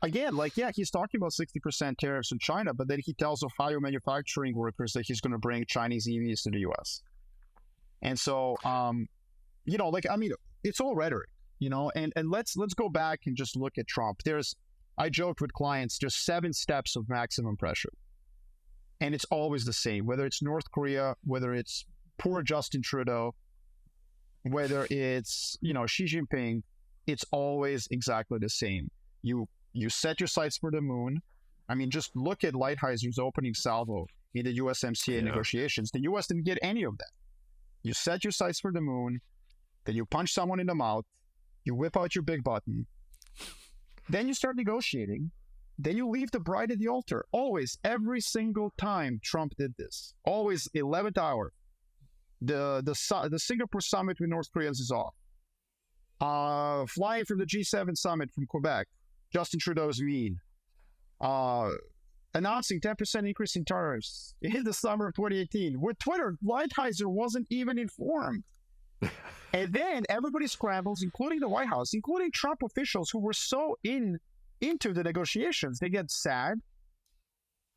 Speaker 2: again, like, yeah, he's talking about 60% tariffs on China, but then he tells Ohio manufacturing workers that he's going to bring Chinese EVs to the U.S. And so, you know, like, I mean, it's all rhetoric, you know, and let's go back and just look at Trump. I joked with clients, just 7 steps of maximum pressure. And it's always the same, whether it's North Korea, whether it's poor Justin Trudeau, whether it's, you know, Xi Jinping, it's always exactly the same. You set your sights for the moon. I mean, just look at Lighthizer opening salvo in the USMCA negotiations. The U.S. didn't get any of that. You set your sights for the moon, then you punch someone in the mouth, you whip out your big button, then you start negotiating, then you leave the bride at the altar. Always, every single time Trump did this. Always 11th hour. The Singapore summit with North Koreans is off. Flying from the G7 summit from Quebec, Justin Trudeau's mean. Announcing 10% increase in tariffs in the summer of 2018. With Twitter, Lighthizer wasn't even informed. And then everybody scrambles, including the White House, including Trump officials who were so into the negotiations. They get sad.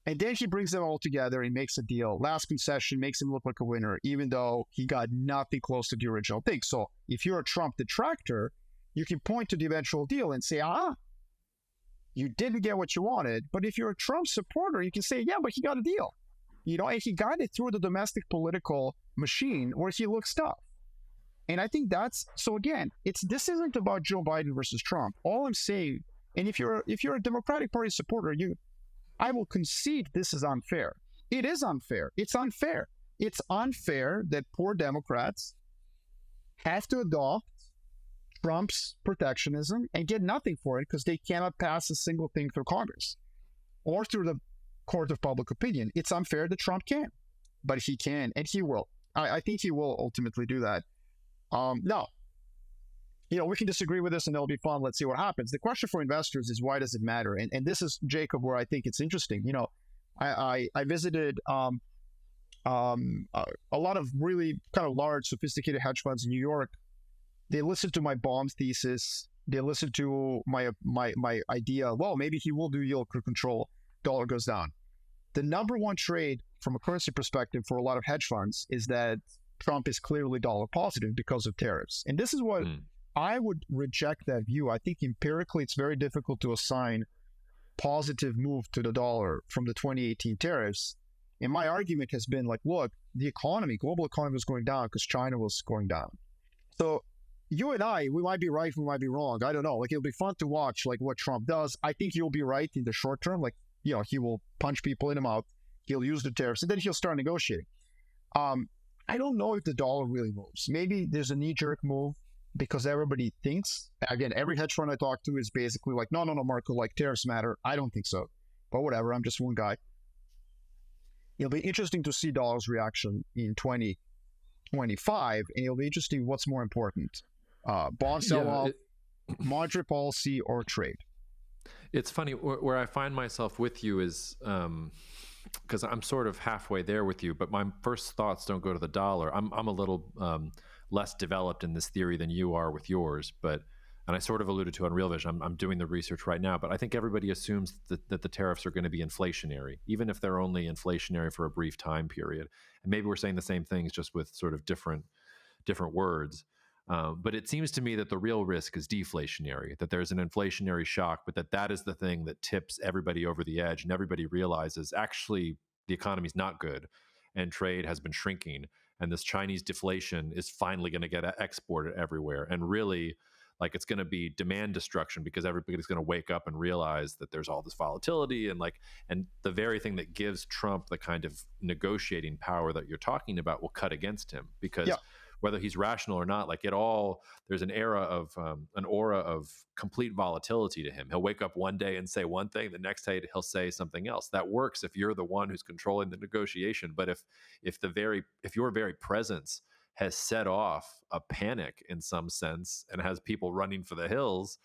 Speaker 2: And then he brings them all together and makes a deal. Last concession makes him look like a winner, even though he got nothing close to the original thing. So if you're a Trump detractor, you can point to the eventual deal and say, you didn't get what you wanted. But if you're a Trump supporter, you can say, yeah, but he got a deal. You know, and he got it through the domestic political machine where he looks tough. And I think so again, this isn't about Joe Biden versus Trump. All I'm saying, and if you're a Democratic Party supporter, I will concede this is unfair. It is unfair. It's unfair. It's unfair that poor Democrats have to adopt Trump's protectionism and get nothing for it because they cannot pass a single thing through Congress or through the court of public opinion. It's unfair that Trump can, but he can, and he will. I think he will ultimately do that. Now, we can disagree with this and it'll be fun. Let's see what happens. The question for investors is, why does it matter? And this is, Jacob, where I think it's interesting. I visited a lot of really kind of large, sophisticated hedge funds in New York. They listened to my bomb thesis. They listened to my idea. Well, maybe he will do yield control. Dollar goes down. The number one trade from a currency perspective for a lot of hedge funds is that Trump is clearly dollar positive because of tariffs. And this is what I would reject that view. I think empirically it's very difficult to assign positive move to the dollar from the 2018 tariffs. And my argument has been like, look, the global economy was going down because China was going down. So you and I, we might be right, we might be wrong. I don't know. Like, it'll be fun to watch like what Trump does. I think he'll be right in the short term. Like, he will punch people in the mouth. He'll use the tariffs and then he'll start negotiating. I don't know if the dollar really moves. Maybe there's a knee-jerk move because everybody thinks, again, every hedge fund I talk to is basically like, no, Marko, like tariffs matter. I don't think so. But whatever, I'm just one guy. It'll be interesting to see dollar's reaction in 2025, and it'll be interesting what's more important, bond sell-off, monetary policy, or trade.
Speaker 1: It's funny, where I find myself with you is, because I'm sort of halfway there with you, but my first thoughts don't go to the dollar. I'm a little less developed in this theory than you are with yours, and I sort of alluded to on Real Vision. I'm doing the research right now, but I think everybody assumes that the tariffs are going to be inflationary, even if they're only inflationary for a brief time period. And maybe we're saying the same things just with sort of different words. But it seems to me that the real risk is deflationary, that there's an inflationary shock, but that is the thing that tips everybody over the edge, and everybody realizes actually the economy's not good and trade has been shrinking, and this Chinese deflation is finally going to get exported everywhere. And really, like, it's going to be demand destruction because everybody's going to wake up and realize that there's all this volatility, and the very thing that gives Trump the kind of negotiating power that you're talking about will cut against him because whether he's rational or not, there's an aura of complete volatility to him. He'll wake up one day and say one thing, the next day he'll say something else. That works if you're the one who's controlling the negotiation. But if your very presence has set off a panic in some sense and has people running for the hills,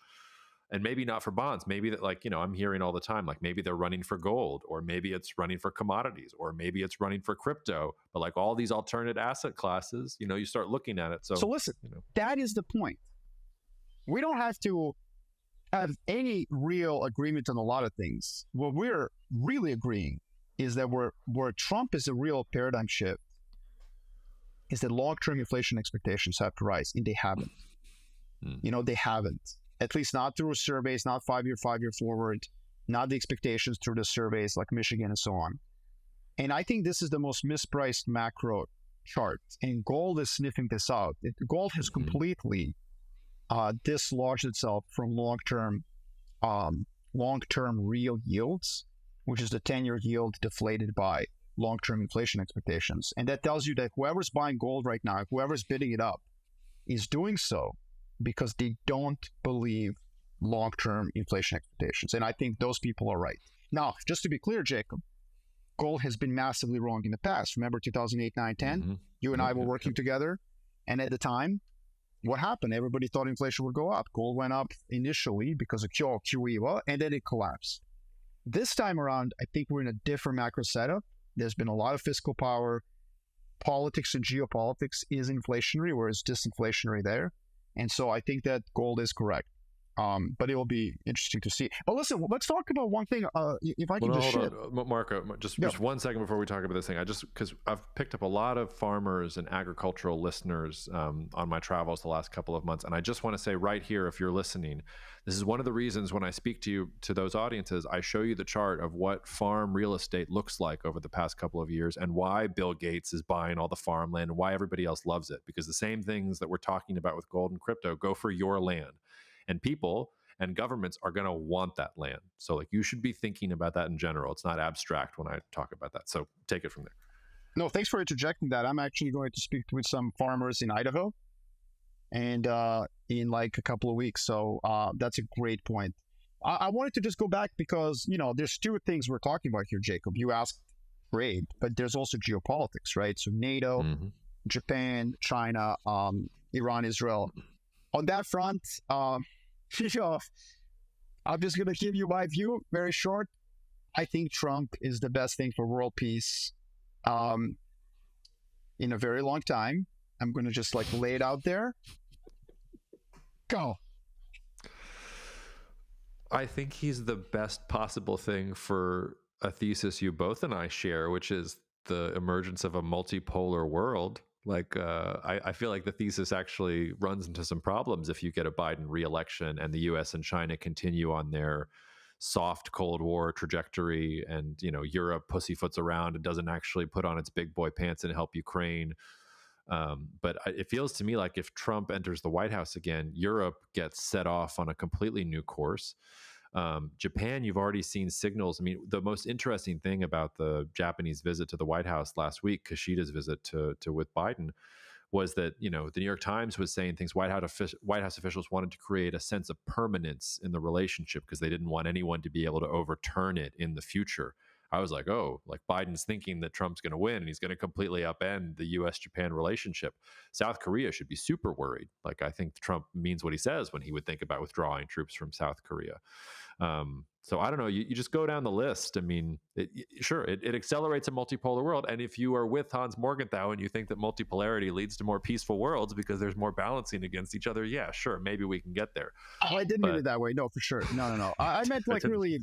Speaker 1: and maybe not for bonds, maybe that, I'm hearing all the time, maybe they're running for gold, or maybe it's running for commodities, or maybe it's running for crypto, but all these alternate asset classes, you start looking at it.
Speaker 2: So listen, that is the point. We don't have to have any real agreement on a lot of things. What we're really agreeing is that where Trump is a real paradigm shift is that long-term inflation expectations have to rise, and they haven't. They haven't. At least not through surveys, not 5-year forward, not the expectations through the surveys like Michigan and so on. And I think this is the most mispriced macro chart. And gold is sniffing this out. Gold has completely dislodged itself from long-term real yields, which is the 10-year yield deflated by long-term inflation expectations. And that tells you that whoever's buying gold right now, whoever's bidding it up, is doing so because they don't believe long-term inflation expectations. And I think those people are right. Now, just to be clear, Jacob, gold has been massively wrong in the past. Remember 2008, 9, 10? You and I were working together. And at the time, what happened? Everybody thought inflation would go up. Gold went up initially because of QE, and then it collapsed. This time around, I think we're in a different macro setup. There's been a lot of fiscal power. Politics and geopolitics is inflationary, whereas disinflationary there. And so I think that gold is correct. But it will be interesting to see. But listen, let's talk about one thing. If I can just
Speaker 1: hold on, Marko, just 1 second before we talk about this thing. Because I've picked up a lot of farmers and agricultural listeners on my travels the last couple of months, and I just want to say right here, if you're listening, this is one of the reasons when I speak to those audiences, I show you the chart of what farm real estate looks like over the past couple of years, and why Bill Gates is buying all the farmland, and why everybody else loves it. Because the same things that we're talking about with gold and crypto go for your land. And people and governments are going to want that land. So like you should be thinking about that in general. It's not abstract when I talk about that. So take it from there.
Speaker 2: No, thanks for interjecting that. I'm actually going to speak with some farmers in Idaho and in like a couple of weeks. So that's a great point. I wanted to just go back because, there's two things we're talking about here, Jacob. You asked trade, but there's also geopolitics, right? So NATO, Japan, China, Iran, Israel. On that front, I'm just going to give you my view, very short. I think Trump is the best thing for world peace in a very long time. I'm going to just lay it out there. Go.
Speaker 1: I think he's the best possible thing for a thesis you both and I share, which is the emergence of a multipolar world. I feel like the thesis actually runs into some problems if you get a Biden re-election and the U.S. and China continue on their soft Cold War trajectory, and Europe pussyfoots around and doesn't actually put on its big boy pants and help Ukraine. But it feels to me like if Trump enters the White House again, Europe gets set off on a completely new course. Japan, you've already seen signals. I mean, the most interesting thing about the Japanese visit to the White House last week, Kishida's visit to with Biden, was that the New York Times was saying things. White House officials wanted to create a sense of permanence in the relationship because they didn't want anyone to be able to overturn it in the future. I was like, oh, Biden's thinking that Trump's going to win and he's going to completely upend the U.S.-Japan relationship. South Korea should be super worried. I think Trump means what he says when he would think about withdrawing troops from South Korea. So I don't know. You just go down the list. I mean, it accelerates a multipolar world. And if you are with Hans Morgenthau and you think that multipolarity leads to more peaceful worlds because there's more balancing against each other, yeah, sure, maybe we can get there.
Speaker 2: Oh, I didn't mean it that way. No, for sure. No. I meant really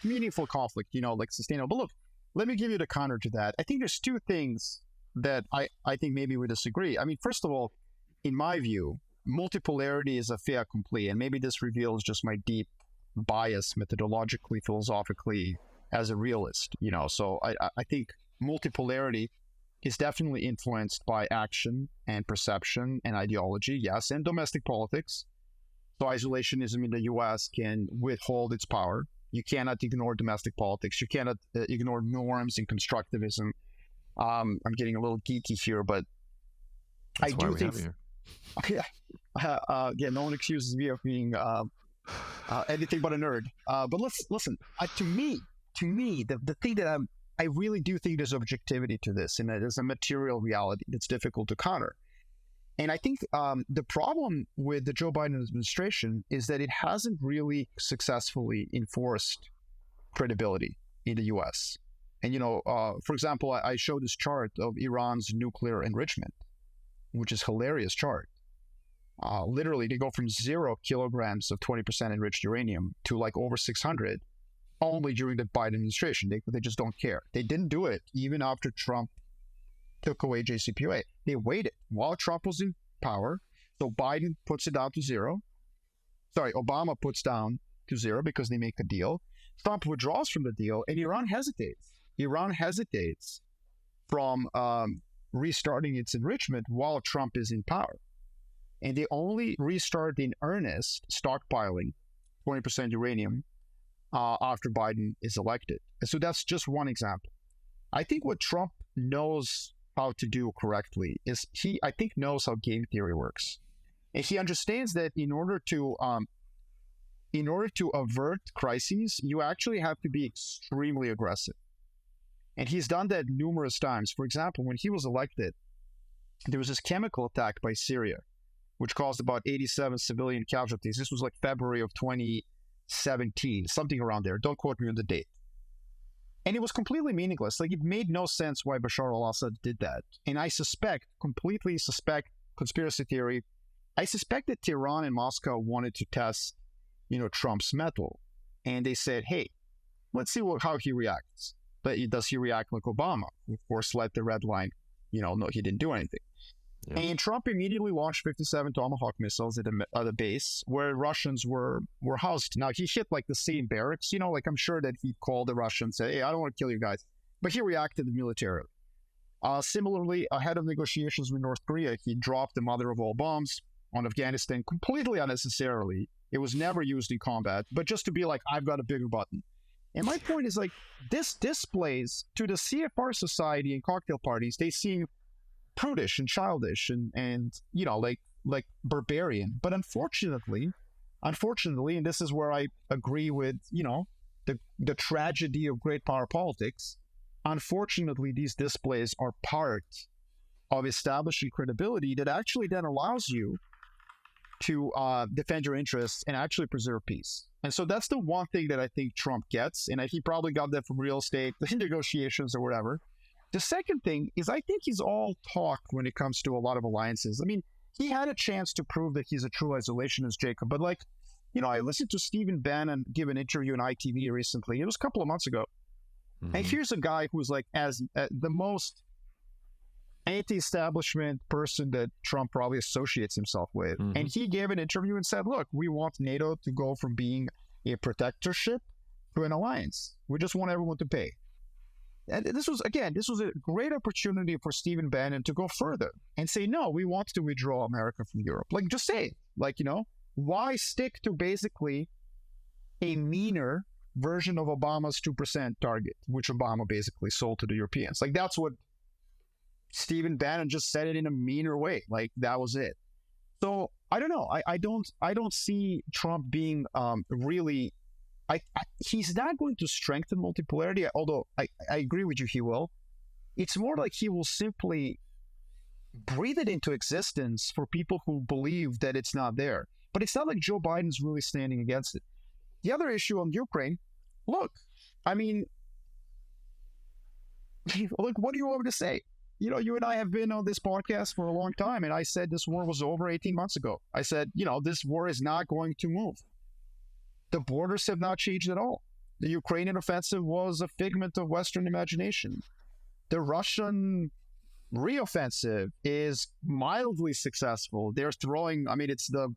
Speaker 2: meaningful conflict, sustainable. But look, let me give you the counter to that. I think there's two things that I think maybe we disagree. I mean, first of all, in my view, multipolarity is a fait accompli, and maybe this reveals just my deep bias methodologically, philosophically, as a realist. So I think multipolarity is definitely influenced by action and perception and ideology, yes, and domestic politics. So isolationism in the U.S. can withhold its power. You cannot ignore domestic politics. You cannot ignore norms and constructivism. I'm getting a little geeky here, but
Speaker 1: that's why we have you
Speaker 2: here. Yeah, no one excuses me of being anything but a nerd. But listen. To me, the thing that I really do think there's objectivity to this, and there's a material reality that's difficult to counter. And I think the problem with the Joe Biden administration is that it hasn't really successfully enforced credibility in the U.S. And, for example, I showed this chart of Iran's nuclear enrichment, which is a hilarious chart. Literally, they go from 0 kilograms of 20% enriched uranium to over 600 only during the Biden administration. They just don't care. They didn't do it even after Trump took away JCPOA. They waited while Trump was in power. So Biden puts it down to 0. Sorry, Obama puts down to 0 because they make a deal. Trump withdraws from the deal, and Iran hesitates. Iran hesitates from restarting its enrichment while Trump is in power. And they only restart in earnest stockpiling 20% uranium after Biden is elected. And so that's just one example. I think what Trump knows how to do correctly is I think knows how game theory works. And he understands that in order to avert crises, you actually have to be extremely aggressive. And he's done that numerous times. For example, when he was elected, there was this chemical attack by Syria, which caused about 87 civilian casualties. This was February of 2017, something around there. Don't quote me on the date. And it was completely meaningless. It made no sense why Bashar al-Assad did that. And I completely suspect, conspiracy theory, I suspect that Tehran and Moscow wanted to test Trump's mettle. And they said, hey, let's see how he reacts. But does he react like Obama? Of course, let the red line, no, he didn't do anything. Yeah. And Trump immediately launched 57 Tomahawk missiles at a base where Russians were housed. Now, he hit like the same barracks, I'm sure that he called the Russians and said, hey, I don't want to kill you guys. But he reacted militarily. Similarly, ahead of negotiations with North Korea, he dropped the mother of all bombs on Afghanistan completely unnecessarily. It was never used in combat, but just to be like, I've got a bigger button. And my point is like, this displays to the CFR society and cocktail parties, they seem prudish and childish and like barbarian. But unfortunately, and this is where I agree with, the tragedy of great power politics. Unfortunately, these displays are part of establishing credibility that actually then allows you to defend your interests and actually preserve peace. And so that's the one thing that I think Trump gets, and he probably got that from real estate, negotiations or whatever. The second thing is I think he's all talk when it comes to a lot of alliances. I mean, he had a chance to prove that he's a true isolationist, Jacob, but I listened to Stephen Bannon give an interview on ITV recently. It was a couple of months ago. Mm-hmm. And here's a guy who's like as the most anti-establishment person that Trump probably associates himself with. Mm-hmm. And he gave an interview and said, look, we want NATO to go from being a protectorship to an alliance. We just want everyone to pay. And this was a great opportunity for Stephen Bannon to go further and say, no, we want to withdraw America from Europe. Just say it. Why stick to basically a meaner version of Obama's 2% target, which Obama basically sold to the Europeans? That's what Stephen Bannon just said it in a meaner way. That was it. So I don't know. I don't see Trump being really. He's not going to strengthen multipolarity, although I agree with you, he will. It's more like he will simply breathe it into existence for people who believe that it's not there. But it's not like Joe Biden's really standing against it. The other issue on Ukraine, look, I mean, look, what do you want me to say? You and I have been on this podcast for a long time, and I said this war was over 18 months ago. I said, this war is not going to move. The borders have not changed at all. The Ukrainian offensive was a figment of Western imagination. The Russian reoffensive is mildly successful. They're throwing, it's the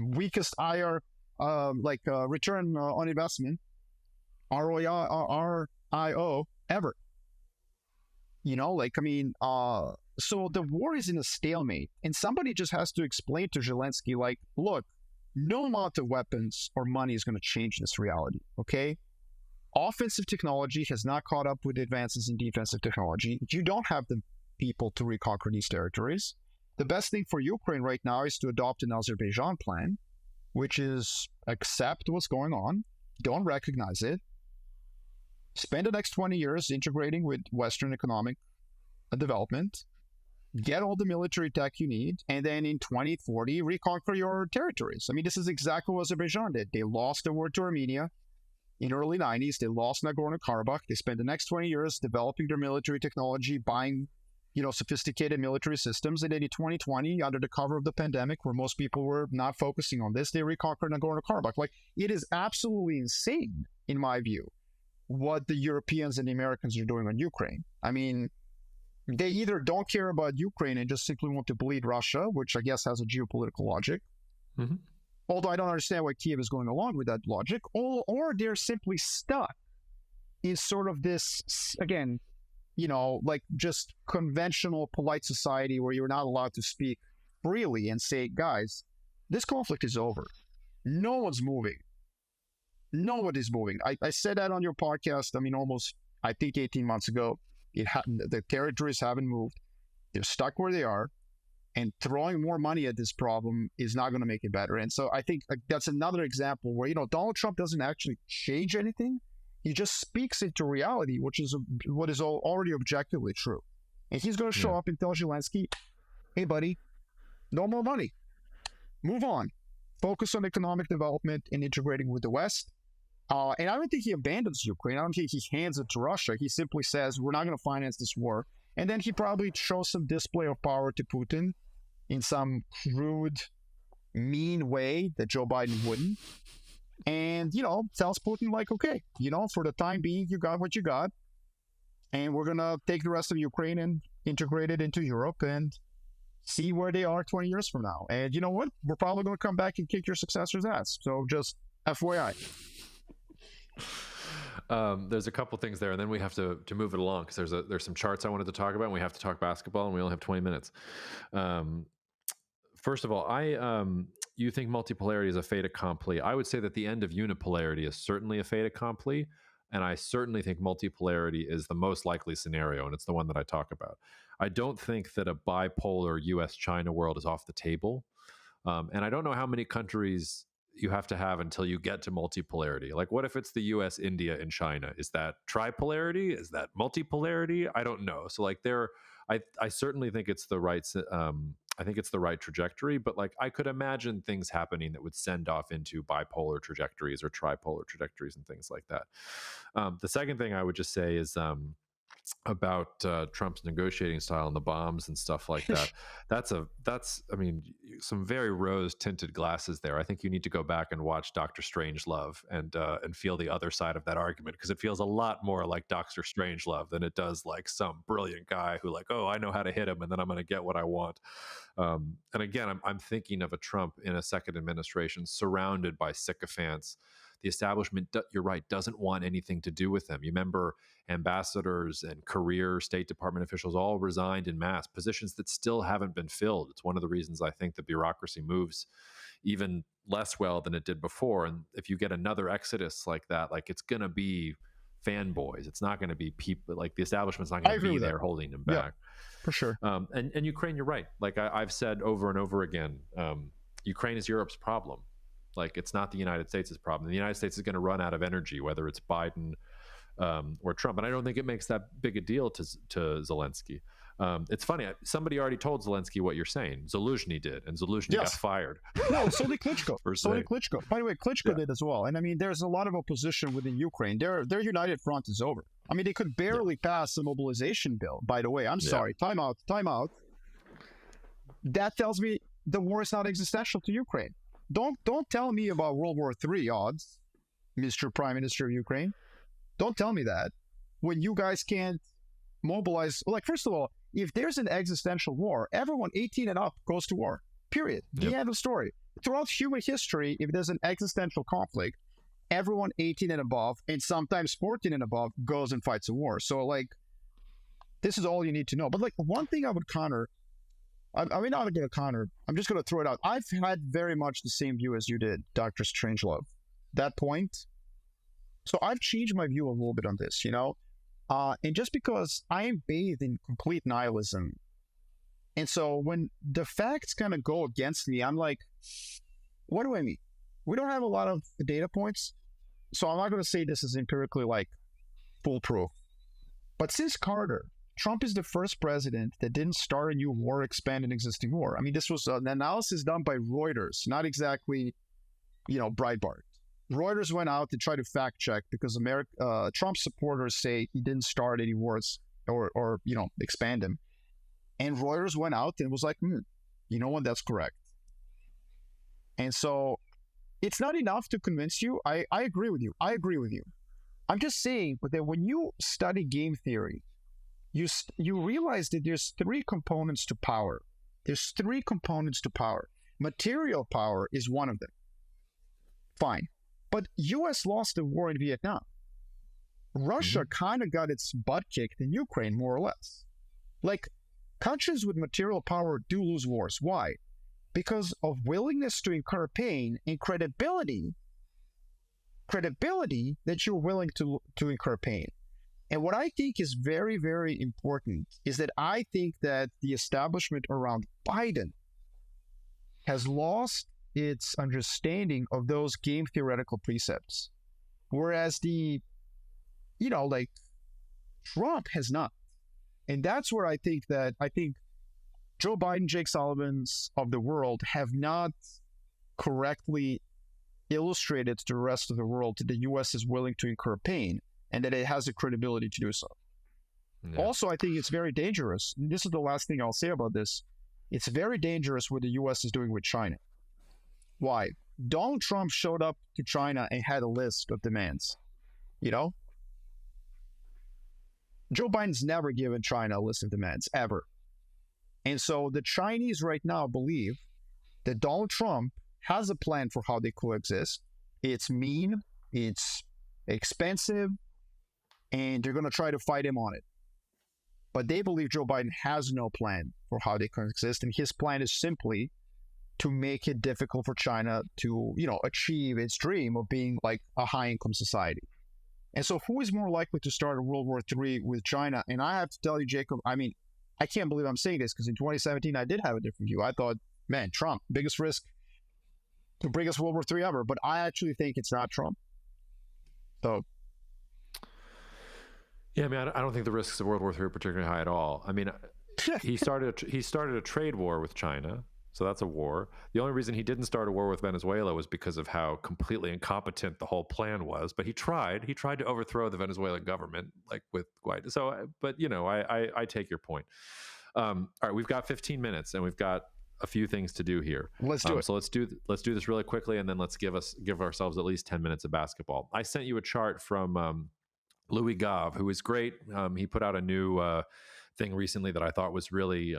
Speaker 2: weakest IR, return on investment, ROIO ever. So the war is in a stalemate, and somebody just has to explain to Zelensky, look, no amount of weapons or money is going to change this reality, okay? Offensive technology has not caught up with advances in defensive technology. You don't have the people to reconquer these territories. The best thing for Ukraine right now is to adopt an Azerbaijan plan, which is accept what's going on, don't recognize it, spend the next 20 years integrating with Western economic development, get all the military tech you need, and then in 2040, reconquer your territories. This is exactly what Azerbaijan did. They lost the war to Armenia in the early 90s. They lost Nagorno-Karabakh. They spent the next 20 years developing their military technology, buying, sophisticated military systems. And then in 2020, under the cover of the pandemic, where most people were not focusing on this, they reconquered Nagorno-Karabakh. It is absolutely insane, in my view, what the Europeans and the Americans are doing on Ukraine. They either don't care about Ukraine and just simply want to bleed Russia, which I guess has a geopolitical logic. Mm-hmm. Although I don't understand why Kiev is going along with that logic, or they're simply stuck in sort of this, again, just conventional polite society where you're not allowed to speak freely and say, guys, this conflict is over. No one's moving. Nobody's moving. I said that on your podcast, almost, I think 18 months ago. The territories haven't moved. They're stuck where they are, and throwing more money at this problem is not going to make it better. And so I think that's another example where, Donald Trump doesn't actually change anything. He just speaks into reality, which is what is already objectively true. And he's going to show up and tell Zelensky, hey, buddy, no more money. Move on. Focus on economic development and integrating with the West. And I don't think he abandons Ukraine. I don't think he hands it to Russia. He simply says, we're not going to finance this war. And then he probably shows some display of power to Putin in some crude, mean way that Joe Biden wouldn't. And, tells Putin, like, okay, for the time being, you got what you got. And we're going to take the rest of Ukraine and integrate it into Europe and see where they are 20 years from now. And you know what? We're probably going to come back and kick your successor's ass. So just FYI.
Speaker 1: There's a couple things there, and then we have to move it along because there's some charts I wanted to talk about, and we have to talk basketball, and we only have 20 minutes. First of all, you think multipolarity is a fait accompli. I would say that the end of unipolarity is certainly a fait accompli, and I certainly think multipolarity is the most likely scenario, and it's the one that I talk about. I don't think that a bipolar US-China world is off the table, and I don't know how many countries you have to have until you get to multipolarity. Like, what if it's the US, India, and China? Is that tripolarity? Is that multipolarity? I don't know. So like I certainly think it's the right I think it's the right trajectory, but like I could imagine things happening that would send off into bipolar trajectories or tripolar trajectories and things like that. The second thing I would just say is about Trump's negotiating style and the bombs and stuff like that. That's I mean, some very rose tinted glasses there. I think you need to go back and watch Dr. Strangelove and feel the other side of that argument, because it feels a lot more like Dr. Strangelove than it does like some brilliant guy who like, oh, I know how to hit him and then I'm going to get what I want. And again, I'm thinking of a Trump in a second administration surrounded by sycophants. The establishment, you're right, doesn't want anything to do with them. You remember ambassadors and career State Department officials all resigned in mass, positions that still haven't been filled. It's one of the reasons I think the bureaucracy moves even less well than it did before. And if you get another exodus like that, like it's going to be fanboys. It's not going to be people, like the establishment's not going to be there holding them back.
Speaker 2: Yeah, for sure.
Speaker 1: And Ukraine, you're right. Like I've said over and over again, Ukraine is Europe's problem. Like it's not the United States' problem. The United States is going to run out of energy, whether it's Biden or Trump. And I don't think it makes that big a deal to Zelensky. It's funny. Somebody already told Zelensky what you're saying. Zaluzhny did, and Zaluzhny got fired.
Speaker 2: No, so did Klitschko. By the way, Klitschko did as well. And I mean, there's a lot of opposition within Ukraine. Their united front is over. I mean, they could barely pass a mobilization bill. By the way, I'm sorry. Time out. That tells me the war is not existential to Ukraine. Don't tell me about World War III odds, Mr. Prime Minister of Ukraine. Don't tell me that when you guys can't mobilize. Like, first of all, if there's an existential war, everyone 18 and up goes to war. Period. The end of story. Throughout human history, if there's an existential conflict, everyone 18 and above, and sometimes 14 and above, goes and fights a war. So, like, this is all you need to know. But, like, one thing I would counter, I'm not going to counter, I'm just going to throw it out. I've had very much the same view as you did, Dr. Strangelove. That point. So I've changed my view a little bit on this, and just because I am bathed in complete nihilism. And so when the facts kind of go against me, I'm like, what do I mean? We don't have a lot of data points. So I'm not going to say this is empirically like foolproof. But since Carter, Trump is the first president that didn't start a new war, expand an existing war. I mean, this was an analysis done by Reuters, not exactly, Breitbart. Reuters went out to try to fact check because Trump supporters say he didn't start any wars or expand them. And Reuters went out and was like, you know what, that's correct. And so it's not enough to convince you. I agree with you. I'm just saying that when you study game theory, you realize that there's three components to power. Material power is one of them. Fine. But U.S. lost the war in Vietnam. Russia kind of got its butt kicked in Ukraine, more or less. Like, countries with material power do lose wars. Why? Because of willingness to incur pain and credibility that you're willing to incur pain. And what I think is very, very important is that I think that the establishment around Biden has lost its understanding of those game theoretical precepts. Whereas Trump has not. And that's where I think Joe Biden, Jake Sullivans of the world have not correctly illustrated to the rest of the world that the U.S. is willing to incur pain and that it has the credibility to do so. Yeah. Also, I think it's very dangerous. And this is the last thing I'll say about this. It's very dangerous what the U.S. is doing with China. Why? Donald Trump showed up to China and had a list of demands. You know, Joe Biden's never given China a list of demands, ever. And so the Chinese right now believe that Donald Trump has a plan for how they coexist. It's mean, it's expensive, and they're going to try to fight him on it. But they believe Joe Biden has no plan for how they coexist, and his plan is simply to make it difficult for China to, achieve its dream of being like a high-income society. And so who is more likely to start a World War III with China? And I have to tell you, Jacob, I mean, I can't believe I'm saying this, because in 2017, I did have a different view. I thought, man, Trump, biggest risk to bring us World War III ever. But I actually think it's not Trump. So,
Speaker 1: yeah, I mean, I don't think the risks of World War III are particularly high at all. I mean, he started a trade war with China, so that's a war. The only reason he didn't start a war with Venezuela was because of how completely incompetent the whole plan was. But he tried to overthrow the Venezuelan government, like with Guaido. So, but I take your point. All right, we've got 15 minutes, and we've got a few things to do here.
Speaker 2: Let's do it.
Speaker 1: So let's do this really quickly, and then let's give ourselves at least 10 minutes of basketball. I sent you a chart from Louis Gave, who is great. He put out a new thing recently that I thought was really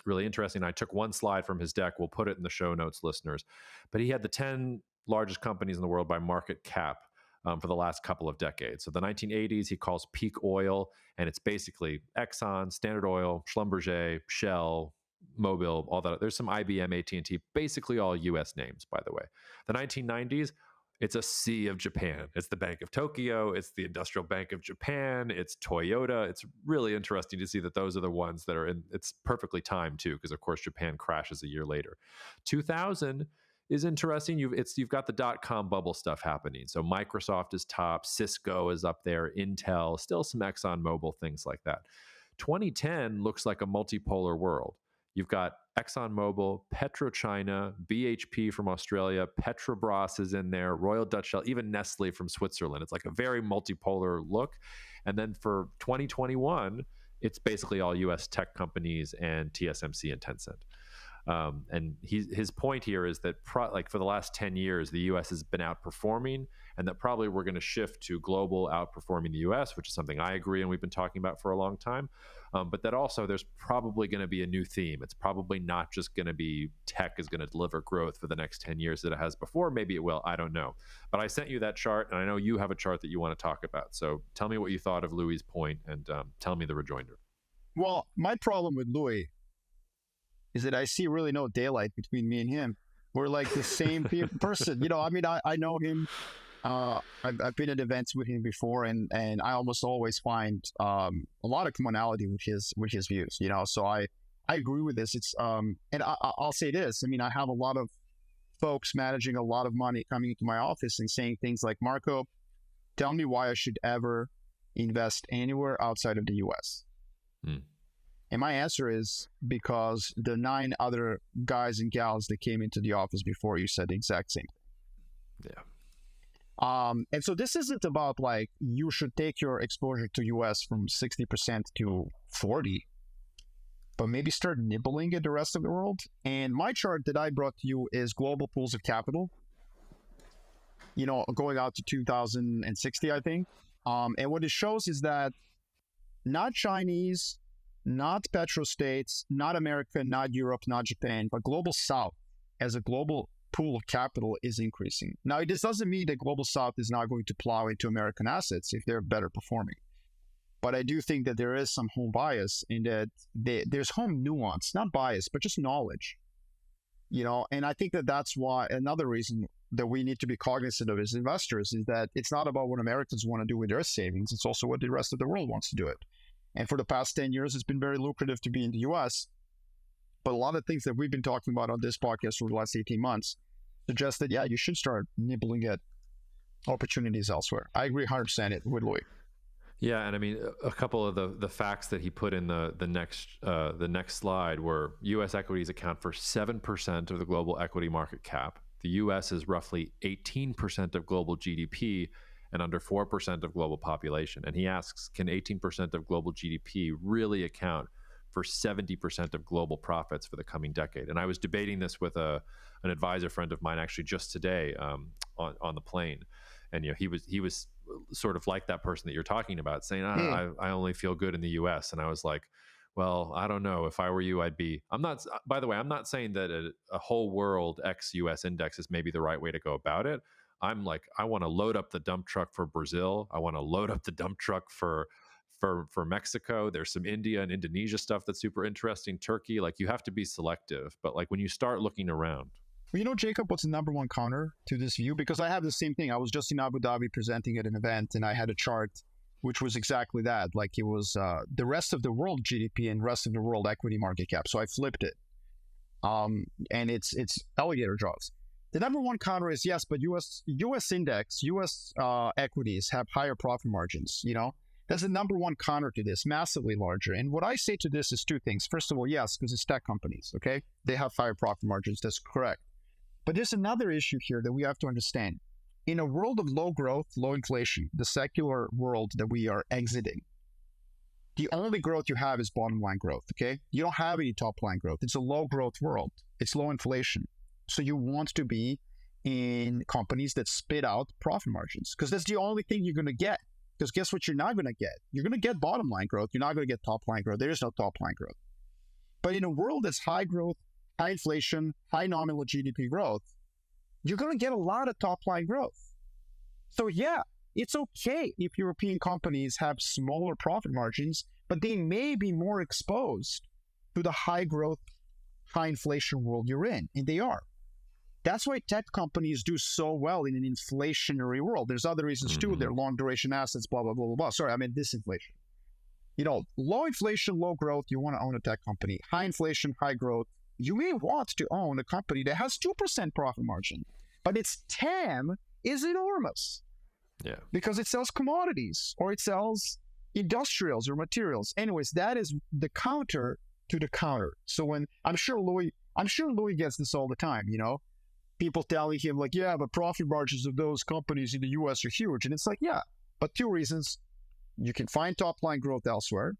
Speaker 1: interesting. I took one slide from his deck. We'll put it in the show notes, listeners. But he had the 10 largest companies in the world by market cap for the last couple of decades. So the 1980s he calls peak oil, and it's basically Exxon, Standard Oil, Schlumberger, Shell, Mobil, all that. There's some IBM, AT&T, basically all U.S. names, by the way. The 1990s, it's a sea of Japan. It's the Bank of Tokyo. It's the Industrial Bank of Japan. It's Toyota. It's really interesting to see that those are the ones that are in. It's perfectly timed too, because of course Japan crashes a year later. 2000 is interesting. You've got the .com bubble stuff happening. So Microsoft is top. Cisco is up there. Intel, still some ExxonMobil, things like that. 2010 looks like a multipolar world. You've got ExxonMobil, PetroChina, BHP from Australia, Petrobras is in there, Royal Dutch Shell, even Nestle from Switzerland. It's like a very multipolar look. And then for 2021, it's basically all U.S. tech companies and TSMC and Tencent. And his point here is that for the last 10 years, the U.S. has been outperforming, and that probably we're going to shift to global outperforming the U.S., which is something I agree and we've been talking about for a long time. But that also there's probably going to be a new theme. It's probably not just going to be tech is going to deliver growth for the next 10 years that it has before. Maybe it will. I don't know. But I sent you that chart, and I know you have a chart that you want to talk about. So tell me what you thought of Louis' point, and tell me the rejoinder.
Speaker 2: Well, my problem with Louis is that I see really no daylight between me and him. We're like the same person. I mean, I know him. I've been at events with him before, and I almost always find a lot of commonality with his views. So I agree with this. It's and I'll say this. I mean, I have a lot of folks managing a lot of money coming into my office and saying things like, Marko, tell me why I should ever invest anywhere outside of the U.S. And my answer is because the 9 other guys and gals that came into the office before you said the exact same thing.
Speaker 1: Yeah.
Speaker 2: And so this isn't about like you should take your exposure to US from 60% to 40, but maybe start nibbling at the rest of the world. And my chart that I brought to you is global pools of capital, going out to 2060, I think. And what it shows is that not Chinese, not petrostates, not America, not Europe, not Japan, but global South as a global pool of capital is increasing. Now, this doesn't mean that global South is not going to plow into American assets if they're better performing. But I do think that there is some home bias in that there's home nuance, not bias, but just knowledge. And I think that that's why another reason that we need to be cognizant of as investors is that it's not about what Americans want to do with their savings. It's also what the rest of the world wants to do it. And for the past 10 years, it's been very lucrative to be in the US. But a lot of things that we've been talking about on this podcast for the last 18 months suggest that, yeah, you should start nibbling at opportunities elsewhere. I agree 100% with Louis.
Speaker 1: Yeah, and I mean, a couple of the facts that he put in the next slide were U.S. equities account for 7% of the global equity market cap. The U.S. is roughly 18% of global GDP and under 4% of global population. And he asks, can 18% of global GDP really account for 70% of global profits for the coming decade. And I was debating this with an advisor friend of mine actually just today on the plane. And he was sort of like that person that you're talking about, saying, I only feel good in the US. And I was like, well, I don't know. If I were you, by the way, I'm not saying that a whole world ex-US index is maybe the right way to go about it. I'm like, I want to load up the dump truck for Brazil. I want to load up the dump truck for Mexico. There's some India and Indonesia stuff that's super interesting. Turkey, like you have to be selective. But like when you start looking around.
Speaker 2: Well, Jacob, what's the number one counter to this view? Because I have the same thing. I was just in Abu Dhabi presenting at an event, and I had a chart which was exactly that. Like it was the rest of the world GDP and rest of the world equity market cap. So I flipped it. And it's alligator jaws. The number one counter is yes, but US index, US equities have higher profit margins. That's the number one counter to this, massively larger. And what I say to this is two things. First of all, yes, because it's tech companies, okay? They have higher profit margins. That's correct. But there's another issue here that we have to understand. In a world of low growth, low inflation, the secular world that we are exiting, the only growth you have is bottom line growth, okay? You don't have any top line growth. It's a low growth world. It's low inflation. So you want to be in companies that spit out profit margins because that's the only thing you're going to get. Because guess what you're not going to get? You're going to get bottom line growth. You're not going to get top line growth. There is no top line growth. But in a world that's high growth, high inflation, high nominal GDP growth, you're going to get a lot of top line growth. So yeah, it's okay if European companies have smaller profit margins, but they may be more exposed to the high growth, high inflation world you're in, and they are. That's why tech companies do so well in an inflationary world. There's other reasons too. They're long duration assets, blah, blah, blah, blah, blah. Sorry, I meant disinflation. Low inflation, low growth, you want to own a tech company. High inflation, high growth, you may want to own a company that has 2% profit margin, but its TAM is enormous.
Speaker 1: Yeah.
Speaker 2: Because it sells commodities or it sells industrials or materials. Anyways, that is the counter to the counter. So when I'm sure Louis gets this all the time, people telling him like, yeah, but profit margins of those companies in the US are huge. And it's like, yeah, but two reasons. You can find top line growth elsewhere.